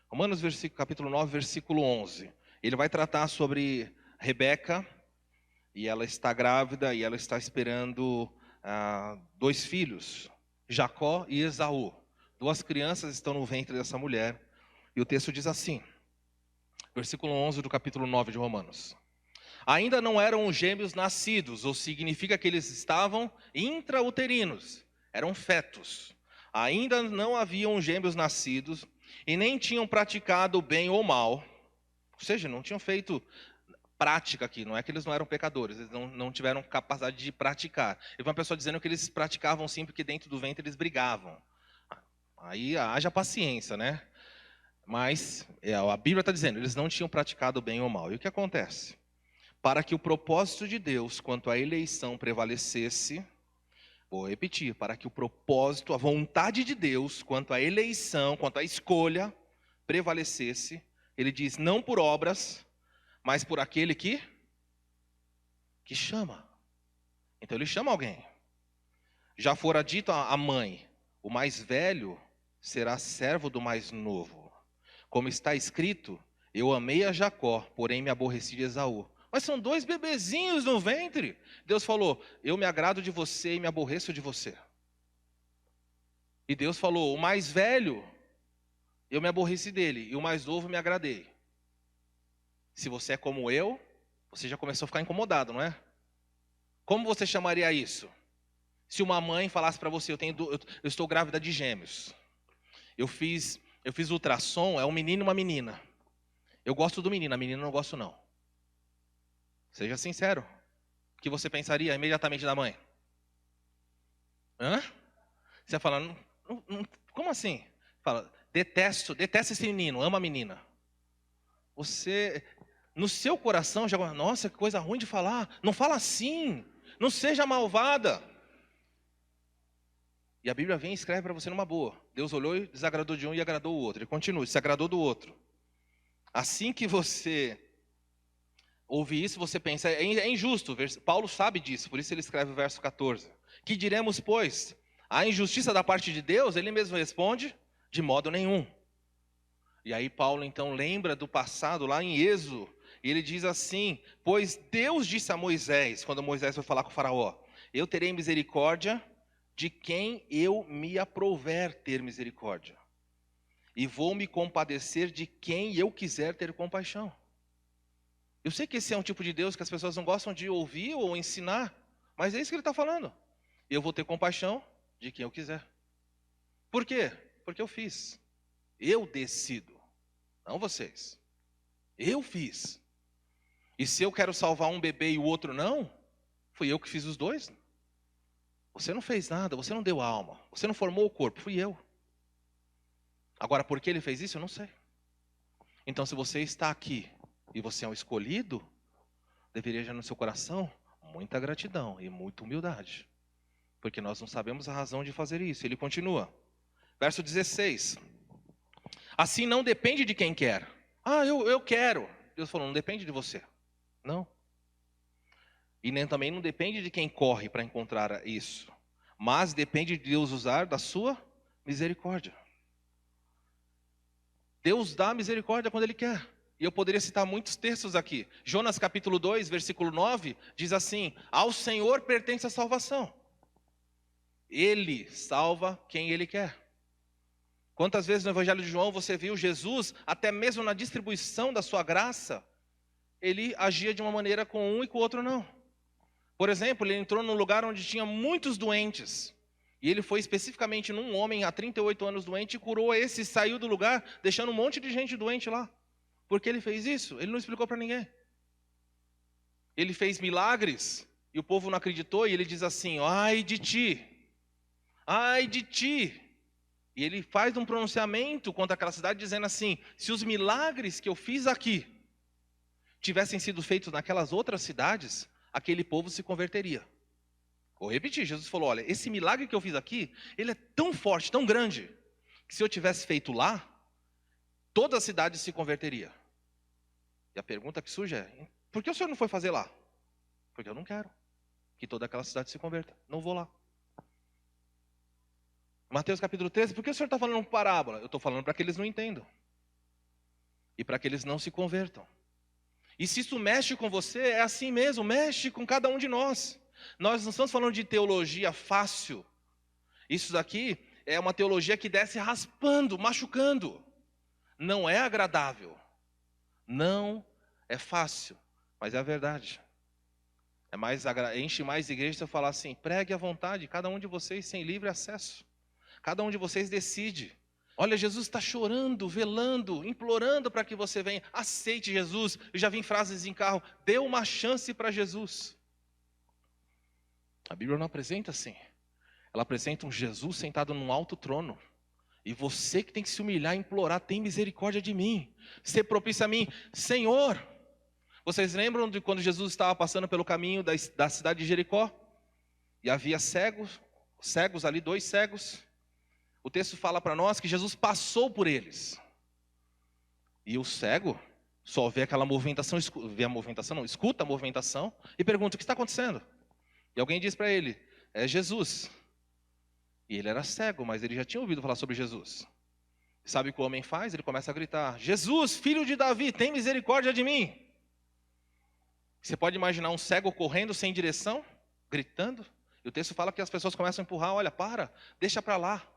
Romanos capítulo 9, versículo 11. Ele vai tratar sobre Rebeca, e ela está grávida, e ela está esperando 2 filhos, Jacó e Esaú. 2 crianças estão no ventre dessa mulher. E o texto diz assim, versículo 11 do capítulo 9 de Romanos. Ainda não eram os gêmeos nascidos, ou significa que eles estavam intrauterinos, eram fetos. Ainda não haviam gêmeos nascidos, e nem tinham praticado bem ou mal. Ou seja, não tinham feito prática aqui, não é que eles não eram pecadores, eles não tiveram capacidade de praticar. E uma pessoa dizendo que eles praticavam sim, porque dentro do ventre eles brigavam. Aí haja paciência, né? Mas a Bíblia está dizendo, eles não tinham praticado bem ou mal. E o que acontece? Para que o propósito de Deus quanto à eleição prevalecesse, vou repetir, para que o propósito, a vontade de Deus quanto à eleição, quanto à escolha prevalecesse, ele diz, não por obras, mas por aquele que chama. Então ele chama alguém. Já fora dito à mãe, o mais velho será servo do mais novo. Como está escrito, eu amei a Jacó, porém me aborreci de Esaú. Mas são 2 bebezinhos no ventre. Deus falou, eu me agrado de você e me aborreço de você. E Deus falou, o mais velho, eu me aborreci dele, e o mais novo me agradei. Se você é como eu, você já começou a ficar incomodado, não é? Como você chamaria isso? Se uma mãe falasse para você, eu estou grávida de gêmeos. Eu fiz ultrassom, é um menino e uma menina. Eu gosto do menino, a menina não gosto não. Seja sincero. O que você pensaria imediatamente da mãe? Hã? Você vai falar, como assim? Fala, detesto esse menino, ama a menina. Você, no seu coração, já, nossa, que coisa ruim de falar. Não fala assim, não seja malvada. E a Bíblia vem e escreve para você numa boa. Deus olhou e desagradou de um e agradou o outro. Ele continua, se agradou do outro. Assim que você ouve isso, você pensa, é injusto. Paulo sabe disso, por isso ele escreve o verso 14. Que diremos, pois? A injustiça da parte de Deus, ele mesmo responde, de modo nenhum. E aí Paulo então lembra do passado lá em Êxodo, e ele diz assim, pois Deus disse a Moisés, quando Moisés foi falar com o faraó, eu terei misericórdia de quem eu me aprouver ter misericórdia. E vou me compadecer de quem eu quiser ter compaixão. Eu sei que esse é um tipo de Deus que as pessoas não gostam de ouvir ou ensinar, mas é isso que ele está falando. Eu vou ter compaixão de quem eu quiser. Por quê? Porque eu fiz. Eu decido, não vocês. Eu fiz. E se eu quero salvar um bebê e o outro não, fui eu que fiz os dois. Você não fez nada, você não deu alma, você não formou o corpo, fui eu. Agora, por que ele fez isso, eu não sei. Então, se você está aqui e você é um escolhido, deveria já no seu coração muita gratidão e muita humildade. Porque nós não sabemos a razão de fazer isso. Ele continua. Verso 16. Assim não depende de quem quer. Eu quero. Deus falou, não depende de você. Não. E nem também não depende de quem corre para encontrar isso. Mas depende de Deus usar da sua misericórdia. Deus dá misericórdia quando Ele quer. E eu poderia citar muitos textos aqui. Jonas capítulo 2, versículo 9, diz assim, ao Senhor pertence a salvação. Ele salva quem Ele quer. Quantas vezes no Evangelho de João você viu Jesus, até mesmo na distribuição da sua graça, Ele agia de uma maneira com um e com o outro não. Por exemplo, Ele entrou num lugar onde tinha muitos doentes. E Ele foi especificamente num homem há 38 anos doente e curou esse e saiu do lugar, deixando um monte de gente doente lá. Por que Ele fez isso? Ele não explicou para ninguém. Ele fez milagres E o povo não acreditou, e ele diz assim, ai de ti, ai de ti. E ele faz um pronunciamento contra aquela cidade dizendo assim, se os milagres que eu fiz aqui tivessem sido feitos naquelas outras cidades, aquele povo se converteria. Vou repetir, Jesus falou, olha, esse milagre que eu fiz aqui, ele é tão forte, tão grande, que se eu tivesse feito lá, toda a cidade se converteria. E a pergunta que surge é, por que o senhor não foi fazer lá? Porque eu não quero que toda aquela cidade se converta, não vou lá. Mateus capítulo 13, por que o senhor está falando parábola? Eu estou falando para que eles não entendam. E para que eles não se convertam. E se isso mexe com você, é assim mesmo, mexe com cada um de nós. Nós não estamos falando de teologia fácil. Isso daqui é uma teologia que desce raspando, machucando. Não é agradável. Não é fácil, mas é a verdade. Enche mais igreja se eu falar assim, pregue à vontade, cada um de vocês sem livre acesso. Cada um de vocês decide. Olha, Jesus está chorando, velando, implorando para que você venha. Aceite Jesus. Eu já vi frases em carro, dê uma chance para Jesus. A Bíblia não apresenta assim. Ela apresenta um Jesus sentado num alto trono. E você que tem que se humilhar e implorar, tem misericórdia de mim. Ser propício a mim. Senhor, vocês lembram de quando Jesus estava passando pelo caminho da cidade de Jericó? E havia cegos ali, 2 cegos. O texto fala para nós que Jesus passou por eles. E o cego só vê aquela movimentação, escuta a movimentação e pergunta, o que está acontecendo? E alguém diz para ele, é Jesus. E ele era cego, mas ele já tinha ouvido falar sobre Jesus. Sabe o que o homem faz? Ele começa a gritar, Jesus, filho de Davi, tem misericórdia de mim. Você pode imaginar um cego correndo sem direção, gritando? E o texto fala que as pessoas começam a empurrar, olha, para, deixa para lá.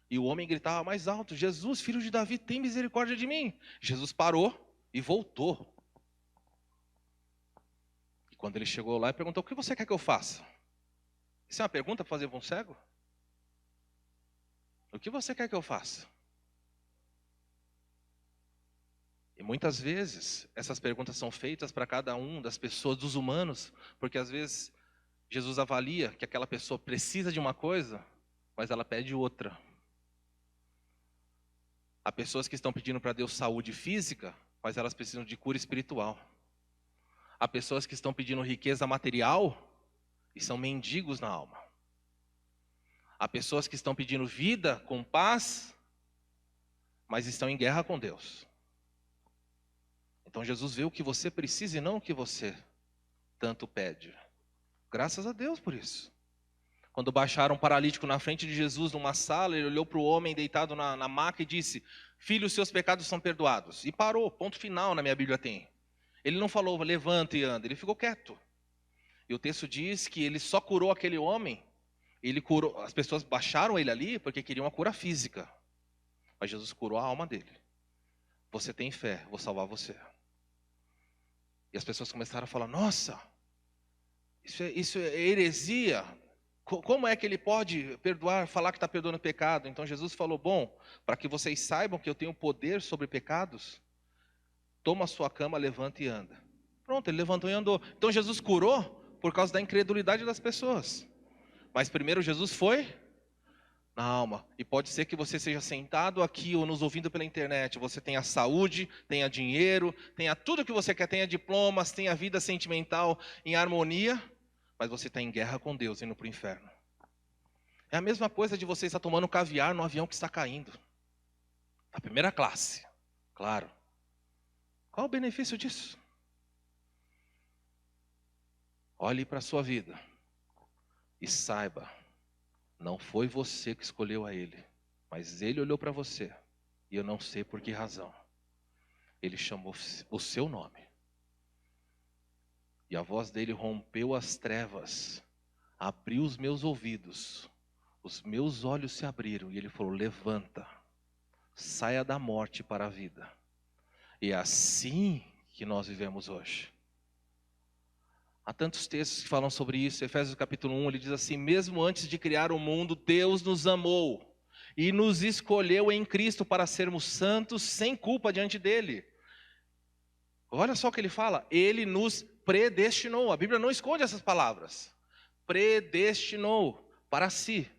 E o homem gritava mais alto, Jesus, filho de Davi, tem misericórdia de mim. Jesus parou e voltou. E quando ele chegou lá, ele perguntou, o que você quer que eu faça? Isso é uma pergunta para fazer para um cego? O que você quer que eu faça? E muitas vezes, essas perguntas são feitas para cada um das pessoas, dos humanos, porque às vezes Jesus avalia que aquela pessoa precisa de uma coisa, mas ela pede outra. Há pessoas que estão pedindo para Deus saúde física, mas elas precisam de cura espiritual. Há pessoas que estão pedindo riqueza material e são mendigos na alma. Há pessoas que estão pedindo vida com paz, mas estão em guerra com Deus. Então Jesus vê o que você precisa e não o que você tanto pede. Graças a Deus por isso. Quando baixaram um paralítico na frente de Jesus numa sala, ele olhou para o homem deitado na maca e disse, filho, os seus pecados são perdoados. E parou, ponto final na minha Bíblia tem. Ele não falou, levanta e anda, ele ficou quieto. E o texto diz que ele só curou aquele homem, ele curou, as pessoas baixaram ele ali porque queriam a cura física. Mas Jesus curou a alma dele. Você tem fé, vou salvar você. E as pessoas começaram a falar, nossa, isso é heresia. Como é que ele pode perdoar, falar que está perdoando o pecado? Então Jesus falou, bom, para que vocês saibam que eu tenho poder sobre pecados, toma a sua cama, levanta e anda. Pronto, ele levantou e andou. Então Jesus curou por causa da incredulidade das pessoas. Mas primeiro Jesus foi na alma. E pode ser que você seja sentado aqui ou nos ouvindo pela internet. Você tenha saúde, tenha dinheiro, tenha tudo que você quer, tenha diplomas, tenha vida sentimental em harmonia, mas você está em guerra com Deus, indo para o inferno. É a mesma coisa de você estar tomando caviar no avião que está caindo. A primeira classe, claro. Qual o benefício disso? Olhe para a sua vida e saiba, não foi você que escolheu a ele, mas ele olhou para você, e eu não sei por que razão. Ele chamou o seu nome. E a voz dele rompeu as trevas, abriu os meus ouvidos, os meus olhos se abriram, e ele falou, levanta, saia da morte para a vida. E é assim que nós vivemos hoje. Há tantos textos que falam sobre isso. Efésios capítulo 1, ele diz assim, mesmo antes de criar o mundo, Deus nos amou e nos escolheu em Cristo para sermos santos sem culpa diante dele. Olha só o que ele fala, ele nos predestinou. A Bíblia não esconde essas palavras. Predestinou para si,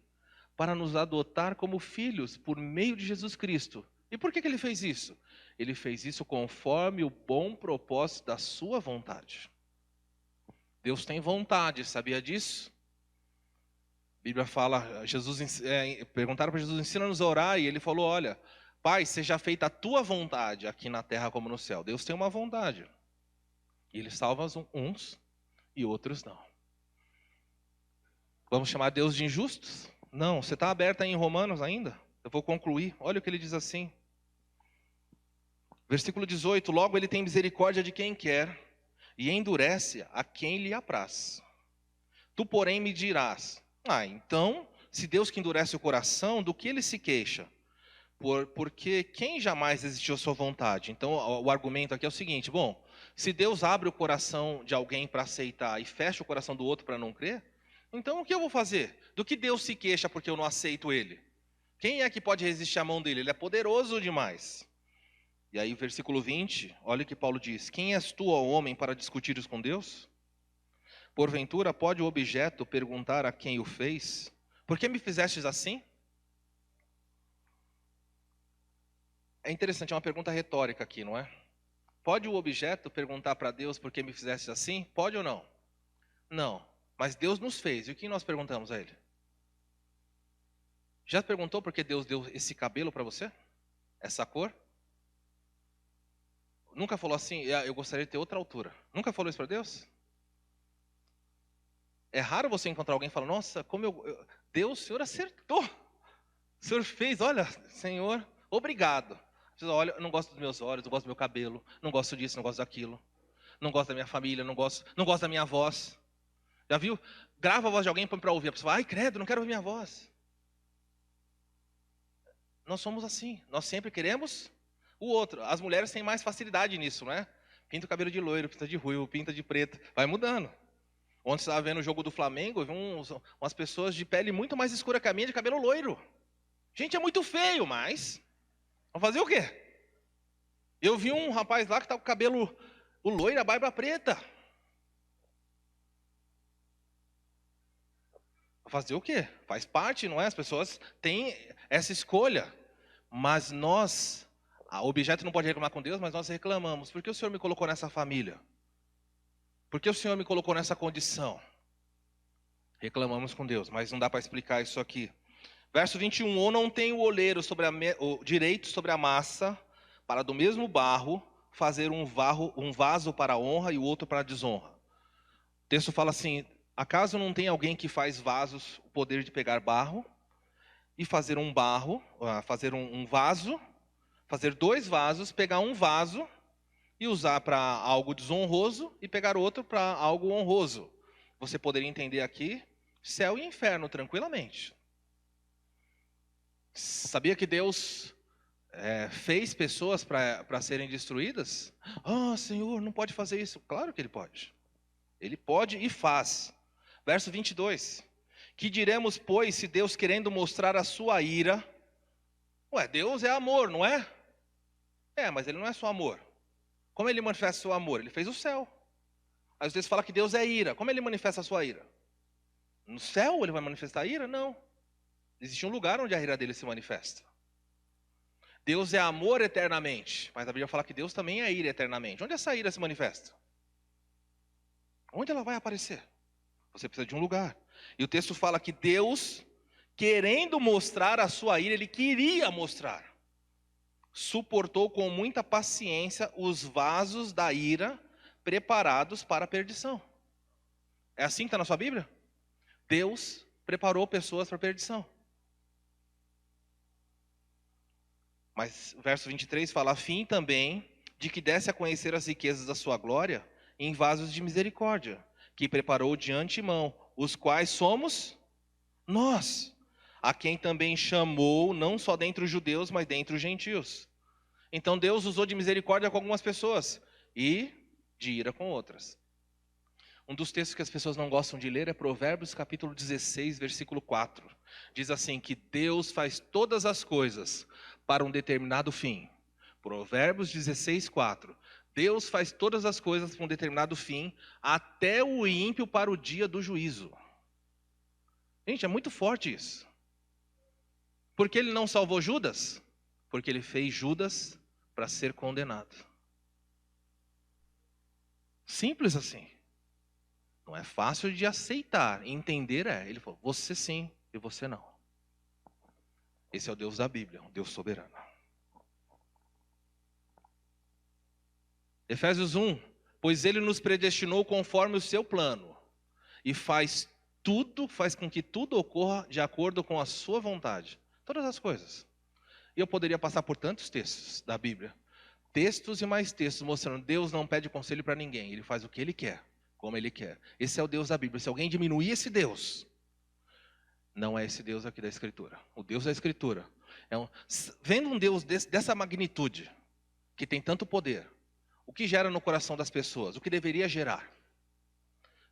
para nos adotar como filhos por meio de Jesus Cristo. E por que ele fez isso? Ele fez isso conforme o bom propósito da sua vontade. Deus tem vontade, sabia disso? A Bíblia fala, perguntaram para Jesus, ensina-nos a orar, e ele falou, olha, Pai, seja feita a tua vontade aqui na terra como no céu. Deus tem uma vontade. E ele salva uns e outros não. Vamos chamar Deus de injustos? Não, você está aberto aí em Romanos ainda? Eu vou concluir, olha o que ele diz assim. Versículo 18, logo ele tem misericórdia de quem quer e endurece a quem lhe apraz. Tu, porém, me dirás, então, se Deus que endurece o coração, do que ele se queixa? Porque quem jamais existiu à sua vontade? Então, o argumento aqui é o seguinte, bom, se Deus abre o coração de alguém para aceitar e fecha o coração do outro para não crer, então o que eu vou fazer? Do que Deus se queixa porque eu não aceito ele? Quem é que pode resistir à mão dele? Ele é poderoso demais. E aí, versículo 20, olha o que Paulo diz. Quem és tu, ó homem, para discutires com Deus? Porventura, pode o objeto perguntar a quem o fez? Por que me fizestes assim? É interessante, é uma pergunta retórica aqui, não é? Pode o objeto perguntar para Deus por que me fizestes assim? Pode ou não? Não. Mas Deus nos fez. E o que nós perguntamos a Ele? Já perguntou por que Deus deu esse cabelo para você? Essa cor? Nunca falou assim, eu gostaria de ter outra altura. Nunca falou isso para Deus? É raro você encontrar alguém que fala, nossa, Deus, o Senhor acertou. O Senhor fez, olha, Senhor, obrigado. Você diz, olha, eu não gosto dos meus olhos, não gosto do meu cabelo, não gosto disso, não gosto daquilo. Não gosto da minha família, não gosto da minha voz. Já viu? Grava a voz de alguém e põe para ouvir. A pessoa fala, ai credo, não quero ouvir minha voz. Nós somos assim, nós sempre queremos o outro. As mulheres têm mais facilidade nisso, não é? Pinta o cabelo de loiro, pinta de ruivo, pinta de preto, vai mudando. Ontem você estava vendo o jogo do Flamengo, eu vi umas pessoas de pele muito mais escura que a minha, de cabelo loiro. Gente, é muito feio, mas vamos fazer o quê? Eu vi um rapaz lá que está com o cabelo loiro, a barba preta. Fazer o quê? Faz parte, não é? As pessoas têm essa escolha. Mas nós, o objeto não pode reclamar com Deus, mas nós reclamamos. Por que o Senhor me colocou nessa família? Por que o Senhor me colocou nessa condição? Reclamamos com Deus, mas não dá para explicar isso aqui. Verso 21, ou não tem o oleiro o direito sobre a massa, para do mesmo barro fazer um vaso para a honra e o outro para a desonra. O texto fala assim, acaso não tem alguém que faz vasos o poder de pegar barro e fazer um vaso, fazer 2 vasos, pegar um vaso e usar para algo desonroso e pegar outro para algo honroso? Você poderia entender aqui céu e inferno tranquilamente. Sabia que Deus fez pessoas para serem destruídas? Senhor, não pode fazer isso. Claro que Ele pode. Ele pode e faz. Verso 22. Que diremos, pois, se Deus querendo mostrar a sua ira... Deus é amor, não é? Mas Ele não é só amor. Como Ele manifesta o seu amor? Ele fez o céu. Às vezes fala que Deus é ira. Como Ele manifesta a sua ira? No céu Ele vai manifestar a ira? Não. Existe um lugar onde a ira dele se manifesta. Deus é amor eternamente. Mas a Bíblia fala que Deus também é ira eternamente. Onde essa ira se manifesta? Onde ela vai aparecer? Você precisa de um lugar. E o texto fala que Deus, querendo mostrar a sua ira, Ele queria mostrar. Suportou com muita paciência os vasos da ira preparados para a perdição. É assim que está na sua Bíblia? Deus preparou pessoas para a perdição. Mas verso 23 fala, a fim também de que desse a conhecer as riquezas da sua glória em vasos de misericórdia, que preparou de antemão, os quais somos nós, a quem também chamou, não só dentre os judeus, mas dentre os gentios. Então Deus usou de misericórdia com algumas pessoas e de ira com outras. Um dos textos que as pessoas não gostam de ler é Provérbios capítulo 16, versículo 4. Diz assim, que Deus faz todas as coisas para um determinado fim. Provérbios 16, 4. Deus faz todas as coisas com um determinado fim, até o ímpio para o dia do juízo. Gente, é muito forte isso. Por que ele não salvou Judas? Porque ele fez Judas para ser condenado. Simples assim. Não é fácil de aceitar, entender Ele falou, você sim e você não. Esse é o Deus da Bíblia, um Deus soberano. Efésios 1, pois Ele nos predestinou conforme o seu plano, e faz com que tudo ocorra de acordo com a sua vontade. Todas as coisas. E eu poderia passar por tantos textos da Bíblia. Textos e mais textos mostrando que Deus não pede conselho para ninguém. Ele faz o que Ele quer, como Ele quer. Esse é o Deus da Bíblia. Se alguém diminuir esse Deus, não é esse Deus aqui da Escritura. O Deus da Escritura vendo um Deus dessa magnitude, que tem tanto poder, o que gera no coração das pessoas? O que deveria gerar?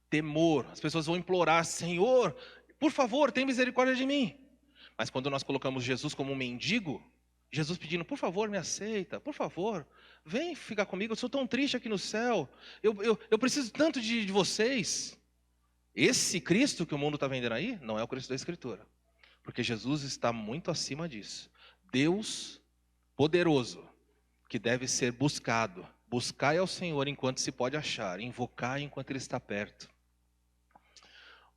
Temor. As pessoas vão implorar, Senhor, por favor, tem misericórdia de mim. Mas quando nós colocamos Jesus como um mendigo, Jesus pedindo, por favor, me aceita, por favor, vem ficar comigo, eu sou tão triste aqui no céu, eu preciso tanto de vocês. Esse Cristo que o mundo está vendendo aí, não é o Cristo da Escritura. Porque Jesus está muito acima disso. Deus poderoso, que deve ser buscado. Buscai ao Senhor enquanto se pode achar, invocar enquanto Ele está perto.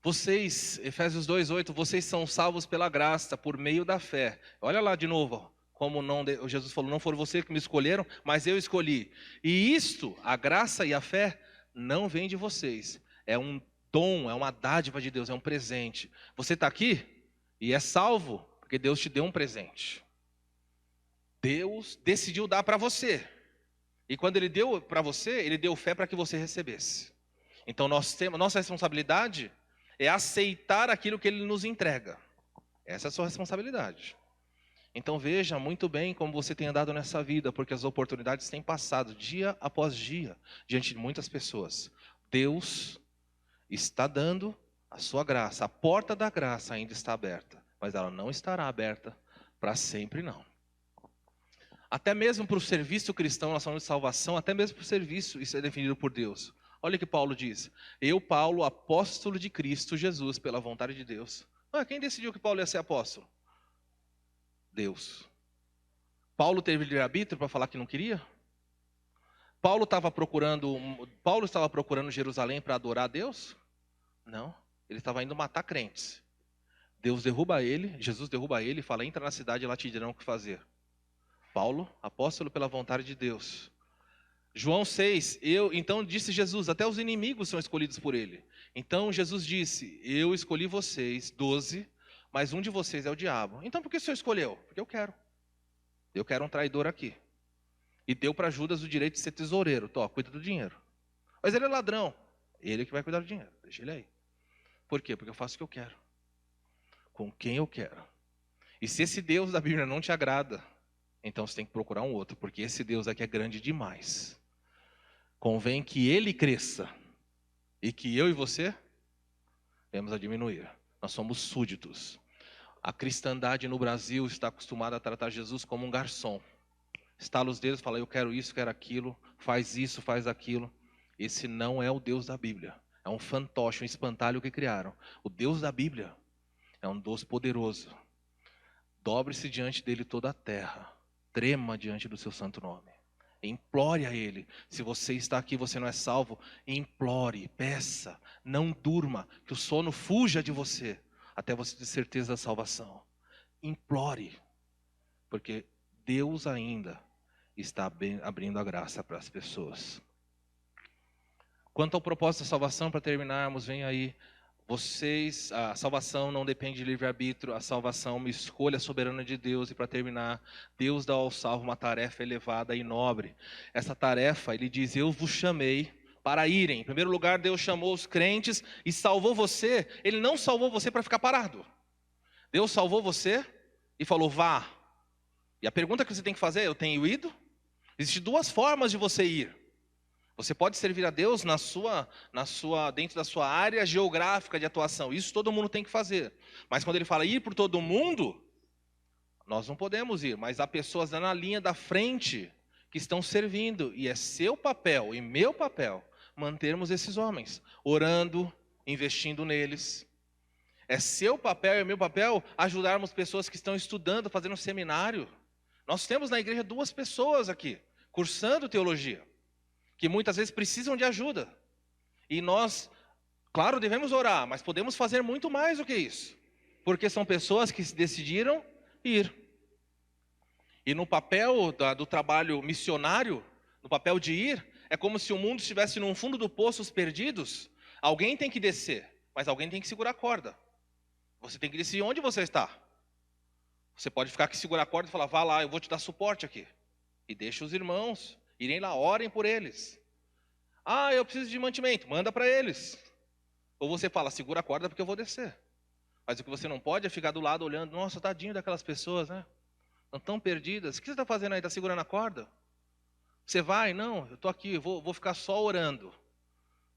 Vocês, Efésios 2:8, vocês são salvos pela graça, por meio da fé. Olha lá de novo, como Jesus falou, não foram vocês que me escolheram, mas eu escolhi. E isto, a graça e a fé, não vem de vocês. É um dom, é uma dádiva de Deus, é um presente. Você está aqui e é salvo, porque Deus te deu um presente. Deus decidiu dar para você. E quando Ele deu para você, Ele deu fé para que você recebesse. Então nossa responsabilidade é aceitar aquilo que Ele nos entrega. Essa é a sua responsabilidade. Então veja muito bem como você tem andado nessa vida, porque as oportunidades têm passado dia após dia, diante de muitas pessoas. Deus está dando a sua graça, a porta da graça ainda está aberta, mas ela não estará aberta para sempre não. Até mesmo para o serviço cristão, nós falamos de salvação, até mesmo para o serviço, isso é definido por Deus. Olha o que Paulo diz, eu, Paulo, apóstolo de Cristo Jesus, pela vontade de Deus. Quem decidiu que Paulo ia ser apóstolo? Deus. Paulo teve livre-arbítrio para falar que não queria? Paulo estava procurando Jerusalém para adorar a Deus? Não, ele estava indo matar crentes. Deus derruba ele, Jesus derruba ele e fala, entra na cidade e lá te dirão o que fazer. Paulo, apóstolo pela vontade de Deus. João 6, então disse Jesus, até os inimigos são escolhidos por ele. Então Jesus disse, eu escolhi vocês, 12, mas um de vocês é o diabo. Então por que o Senhor escolheu? Porque eu quero. Eu quero um traidor aqui. E deu para Judas o direito de ser tesoureiro. Cuida do dinheiro. Mas ele é ladrão. Ele que vai cuidar do dinheiro. Deixa ele aí. Por quê? Porque eu faço o que eu quero. Com quem eu quero. E se esse Deus da Bíblia não te agrada, então você tem que procurar um outro. Porque esse Deus aqui é grande demais. Convém que ele cresça. E que eu e você vamos a diminuir. Nós somos súditos. A cristandade no Brasil está acostumada a tratar Jesus como um garçom. Estala os dedos e fala, eu quero isso, quero aquilo, faz isso, faz aquilo. Esse não é o Deus da Bíblia. É um fantoche, um espantalho que criaram. O Deus da Bíblia é um Deus poderoso. Dobre-se diante dele toda a terra. Trema diante do seu santo nome. Implore a Ele. Se você está aqui e você não é salvo, implore, peça, não durma, que o sono fuja de você, até você ter certeza da salvação. Implore, porque Deus ainda está abrindo a graça para as pessoas. Quanto ao propósito da salvação, para terminarmos, vem aí. A salvação não depende de livre-arbítrio, a salvação é uma escolha soberana de Deus. E para terminar, Deus dá ao salvo uma tarefa elevada e nobre. Essa tarefa, Ele diz, eu vos chamei para irem. Em primeiro lugar, Deus chamou os crentes e salvou você. Ele não salvou você para ficar parado. Deus salvou você e falou, vá. E a pergunta que você tem que fazer é, eu tenho ido? Existem duas formas de você ir. Você pode servir a Deus dentro da sua área geográfica de atuação. Isso todo mundo tem que fazer. Mas quando Ele fala ir por todo mundo, nós não podemos ir. Mas há pessoas na linha da frente que estão servindo, e é seu papel e meu papel mantermos esses homens, orando, investindo neles. É seu papel e meu papel ajudarmos pessoas que estão estudando, fazendo um seminário. Nós temos na igreja 2 pessoas aqui, cursando teologia, que muitas vezes precisam de ajuda. E nós, claro, devemos orar, mas podemos fazer muito mais do que isso. Porque são pessoas que decidiram ir. E no papel do trabalho missionário, no papel de ir, é como se o mundo estivesse no fundo do poço, os perdidos. Alguém tem que descer, mas alguém tem que segurar a corda. Você tem que decidir onde você está. Você pode ficar aqui, segurar a corda e falar, vá lá, eu vou te dar suporte aqui. E deixa os irmãos irem lá, orem por eles. Ah, eu preciso de mantimento, manda para eles. Ou você fala, segura a corda porque eu vou descer. Mas o que você não pode é ficar do lado olhando, nossa, tadinho daquelas pessoas, né? Estão tão perdidas. O que você está fazendo aí? Está segurando a corda? Você vai? Não, eu estou aqui, vou ficar só orando.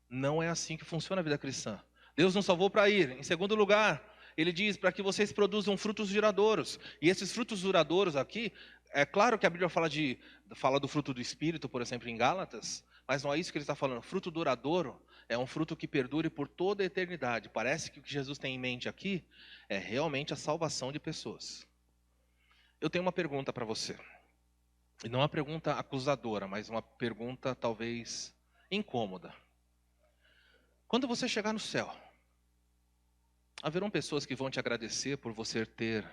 Não é assim que funciona a vida cristã. Deus nos salvou para ir. Em segundo lugar, Ele diz para que vocês produzam frutos duradouros. E esses frutos duradouros aqui, é claro que a Bíblia fala do fruto do Espírito, por exemplo, em Gálatas, mas não é isso que ele está falando. Fruto duradouro é um fruto que perdure por toda a eternidade. Parece que o que Jesus tem em mente aqui é realmente a salvação de pessoas. Eu tenho uma pergunta para você. E não uma pergunta acusadora, mas uma pergunta talvez incômoda. Quando você chegar no céu, haverão pessoas que vão te agradecer por você ter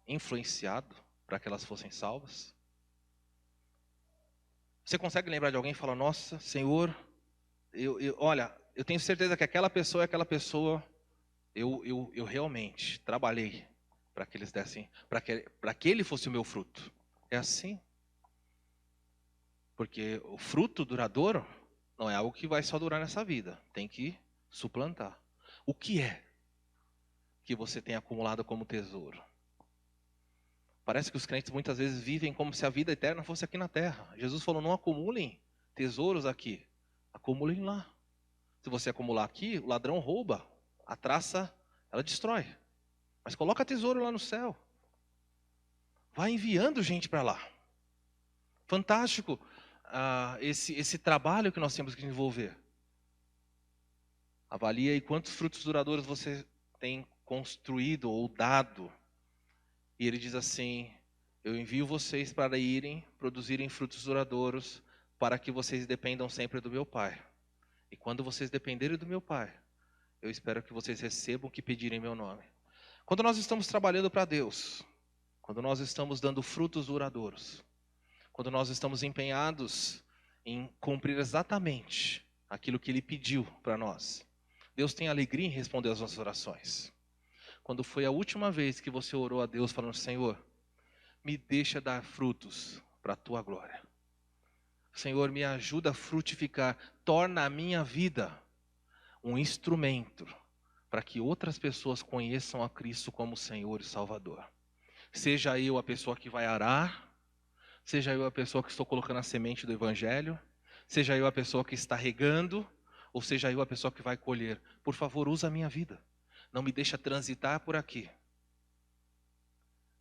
influenciado para que elas fossem salvas? Você consegue lembrar de alguém e falar, nossa, Senhor, olha, eu tenho certeza que aquela pessoa, eu realmente trabalhei para que eles dessem, para que ele fosse o meu fruto. É assim. Porque o fruto duradouro não é algo que vai só durar nessa vida. Tem que suplantar. O que é que você tem acumulado como tesouro? Parece que os crentes muitas vezes vivem como se a vida eterna fosse aqui na terra. Jesus falou, não acumulem tesouros aqui. Acumulem lá. Se você acumular aqui, o ladrão rouba. A traça, ela destrói. Mas coloca tesouro lá no céu. Vai enviando gente para lá. Fantástico esse trabalho que nós temos que desenvolver. Avalie aí quantos frutos duradouros você tem construído ou dado. E ele diz assim, eu envio vocês para irem, produzirem frutos duradouros, para que vocês dependam sempre do meu Pai. E quando vocês dependerem do meu Pai, eu espero que vocês recebam o que pedirem em meu nome. Quando nós estamos trabalhando para Deus, quando nós estamos dando frutos duradouros, quando nós estamos empenhados em cumprir exatamente aquilo que Ele pediu para nós, Deus tem alegria em responder às nossas orações. Quando foi a última vez que você orou a Deus falando, Senhor, me deixa dar frutos para a Tua glória. Senhor, me ajuda a frutificar, torna a minha vida um instrumento para que outras pessoas conheçam a Cristo como Senhor e Salvador. Seja eu a pessoa que vai arar, seja eu a pessoa que estou colocando a semente do Evangelho, seja eu a pessoa que está regando, ou seja eu a pessoa que vai colher. Por favor, usa a minha vida. Não me deixa transitar por aqui,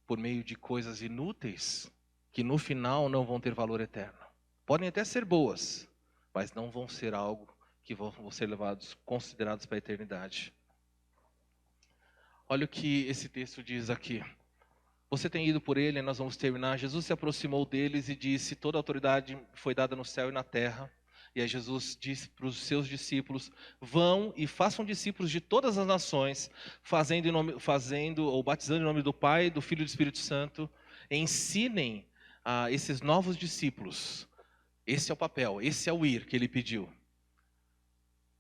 por meio de coisas inúteis, que no final não vão ter valor eterno. Podem até ser boas, mas não vão ser algo que vão ser considerados para a eternidade. Olha o que esse texto diz aqui. Você tem ido por ele, nós vamos terminar. Jesus se aproximou deles e disse, toda a autoridade foi dada no céu e na terra. E aí Jesus disse para os seus discípulos, vão e façam discípulos de todas as nações, fazendo ou batizando em nome do Pai, do Filho e do Espírito Santo. Ensinem a esses novos discípulos. Esse é o papel, esse é o ir que ele pediu.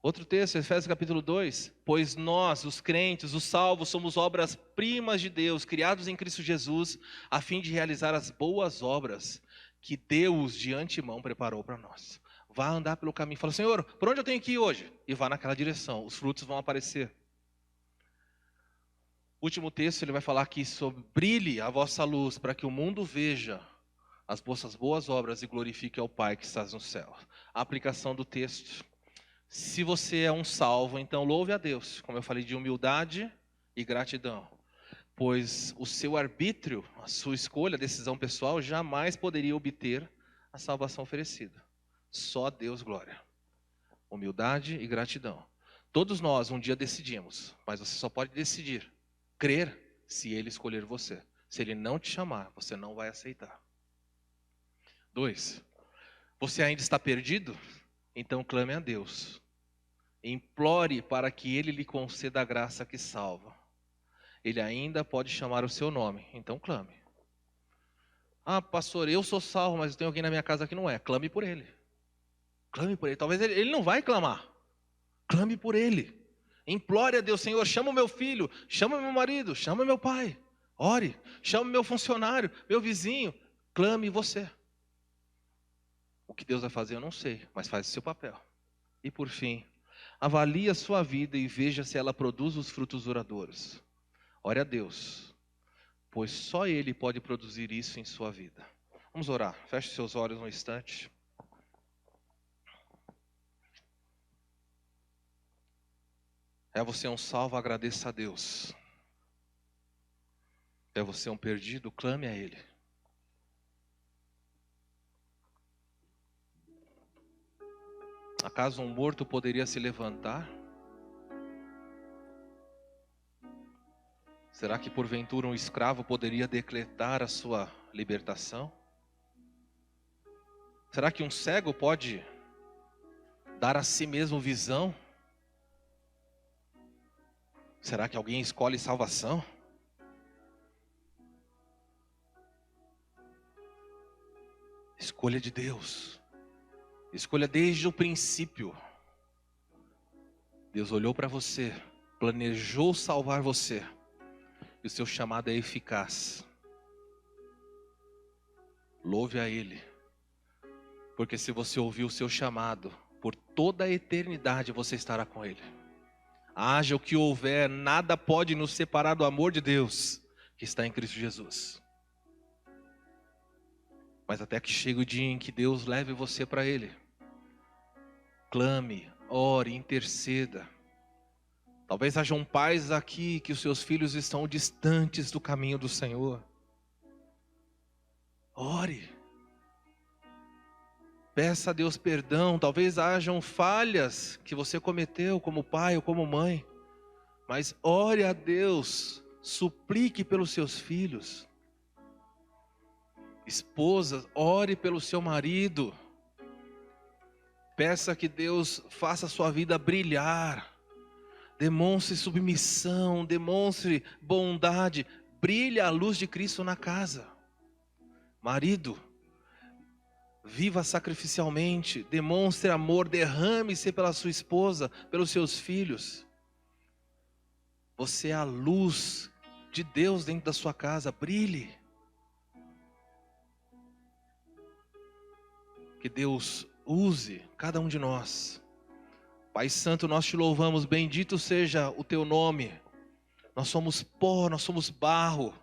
Outro texto, Efésios capítulo 2, pois nós, os crentes, os salvos, somos obras-primas de Deus, criados em Cristo Jesus, a fim de realizar as boas obras que Deus de antemão preparou para nós. Vá andar pelo caminho, fala, Senhor, por onde eu tenho que ir hoje? E vá naquela direção, os frutos vão aparecer. Último texto, ele vai falar aqui sobre brilhe a vossa luz, para que o mundo veja as vossas boas obras e glorifique ao Pai que estás no céu. A aplicação do texto. Se você é um salvo, então louve a Deus, como eu falei, de humildade e gratidão. pois o seu arbítrio, a sua escolha, a decisão pessoal, jamais poderia obter a salvação oferecida. Só Deus glória, humildade e gratidão. Todos nós um dia decidimos, mas você só pode decidir, crer, se Ele escolher você. Se Ele não te chamar, você não vai aceitar. 2. Você ainda está perdido? Então clame a Deus. Implore para que Ele lhe conceda a graça que salva. Ele ainda pode chamar o seu nome, então clame. Ah, pastor, eu sou salvo, mas tem alguém na minha casa que não é. Clame por ele. Clame por ele. Talvez ele não vai clamar. Clame por ele. Implore a Deus, Senhor, chama o meu filho, chama o meu marido, chama o meu pai. Ore, chama o meu funcionário, meu vizinho. Clame você. O que Deus vai fazer eu não sei, mas faz o seu papel. E por fim, avalie a sua vida e veja se ela produz os frutos duradouros. Ore a Deus, pois só Ele pode produzir isso em sua vida. Vamos orar. Feche seus olhos um instante. É você um salvo, agradeça a Deus. É você um perdido, clame a Ele. Acaso um morto poderia se levantar? Será que porventura um escravo poderia decretar a sua libertação? Será que um cego pode dar a si mesmo visão? Será que alguém escolhe salvação? Escolha de Deus. Escolha desde o princípio. Deus olhou para você, planejou salvar você. E o seu chamado é eficaz. Louve a Ele. Porque se você ouvir o seu chamado, por toda a eternidade você estará com Ele. Haja o que houver, nada pode nos separar do amor de Deus que está em Cristo Jesus. Mas até que chegue o dia em que Deus leve você para Ele. Clame, ore, interceda. Talvez hajam pais aqui que os seus filhos estão distantes do caminho do Senhor. Ore. Peça a Deus perdão. Talvez hajam falhas que você cometeu como pai ou como mãe. Mas ore a Deus. Suplique pelos seus filhos. Esposa, ore pelo seu marido. Peça que Deus faça a sua vida brilhar. Demonstre submissão, demonstre bondade. Brilhe a luz de Cristo na casa. Marido, viva sacrificialmente, demonstre amor, derrame-se pela sua esposa, pelos seus filhos. Você é a luz de Deus dentro da sua casa, brilhe. Que Deus use cada um de nós. Pai Santo, nós te louvamos, bendito seja o teu nome. Nós somos pó, nós somos barro,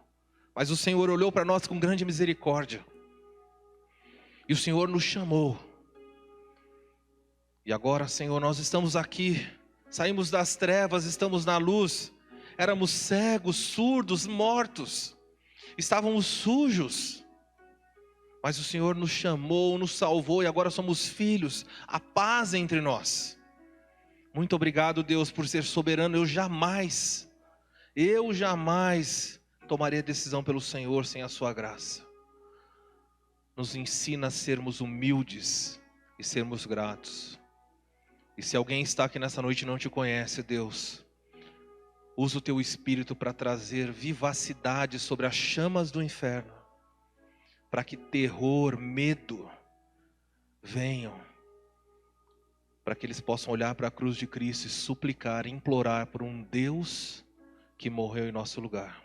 mas o Senhor olhou para nós com grande misericórdia. E o Senhor nos chamou. E agora, Senhor, nós estamos aqui, saímos das trevas, estamos na luz. Éramos cegos, surdos, mortos, estávamos sujos. Mas o Senhor nos chamou, nos salvou e agora somos filhos, a paz entre nós. Muito obrigado, Deus, por ser soberano. Eu jamais tomarei a decisão pelo Senhor sem a sua graça. Nos ensina a sermos humildes e sermos gratos. E se alguém está aqui nessa noite e não te conhece, Deus, usa o teu Espírito para trazer vivacidade sobre as chamas do inferno, para que terror, medo venham, para que eles possam olhar para a cruz de Cristo e suplicar, implorar por um Deus que morreu em nosso lugar.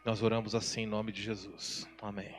Nós oramos assim em nome de Jesus. Amém.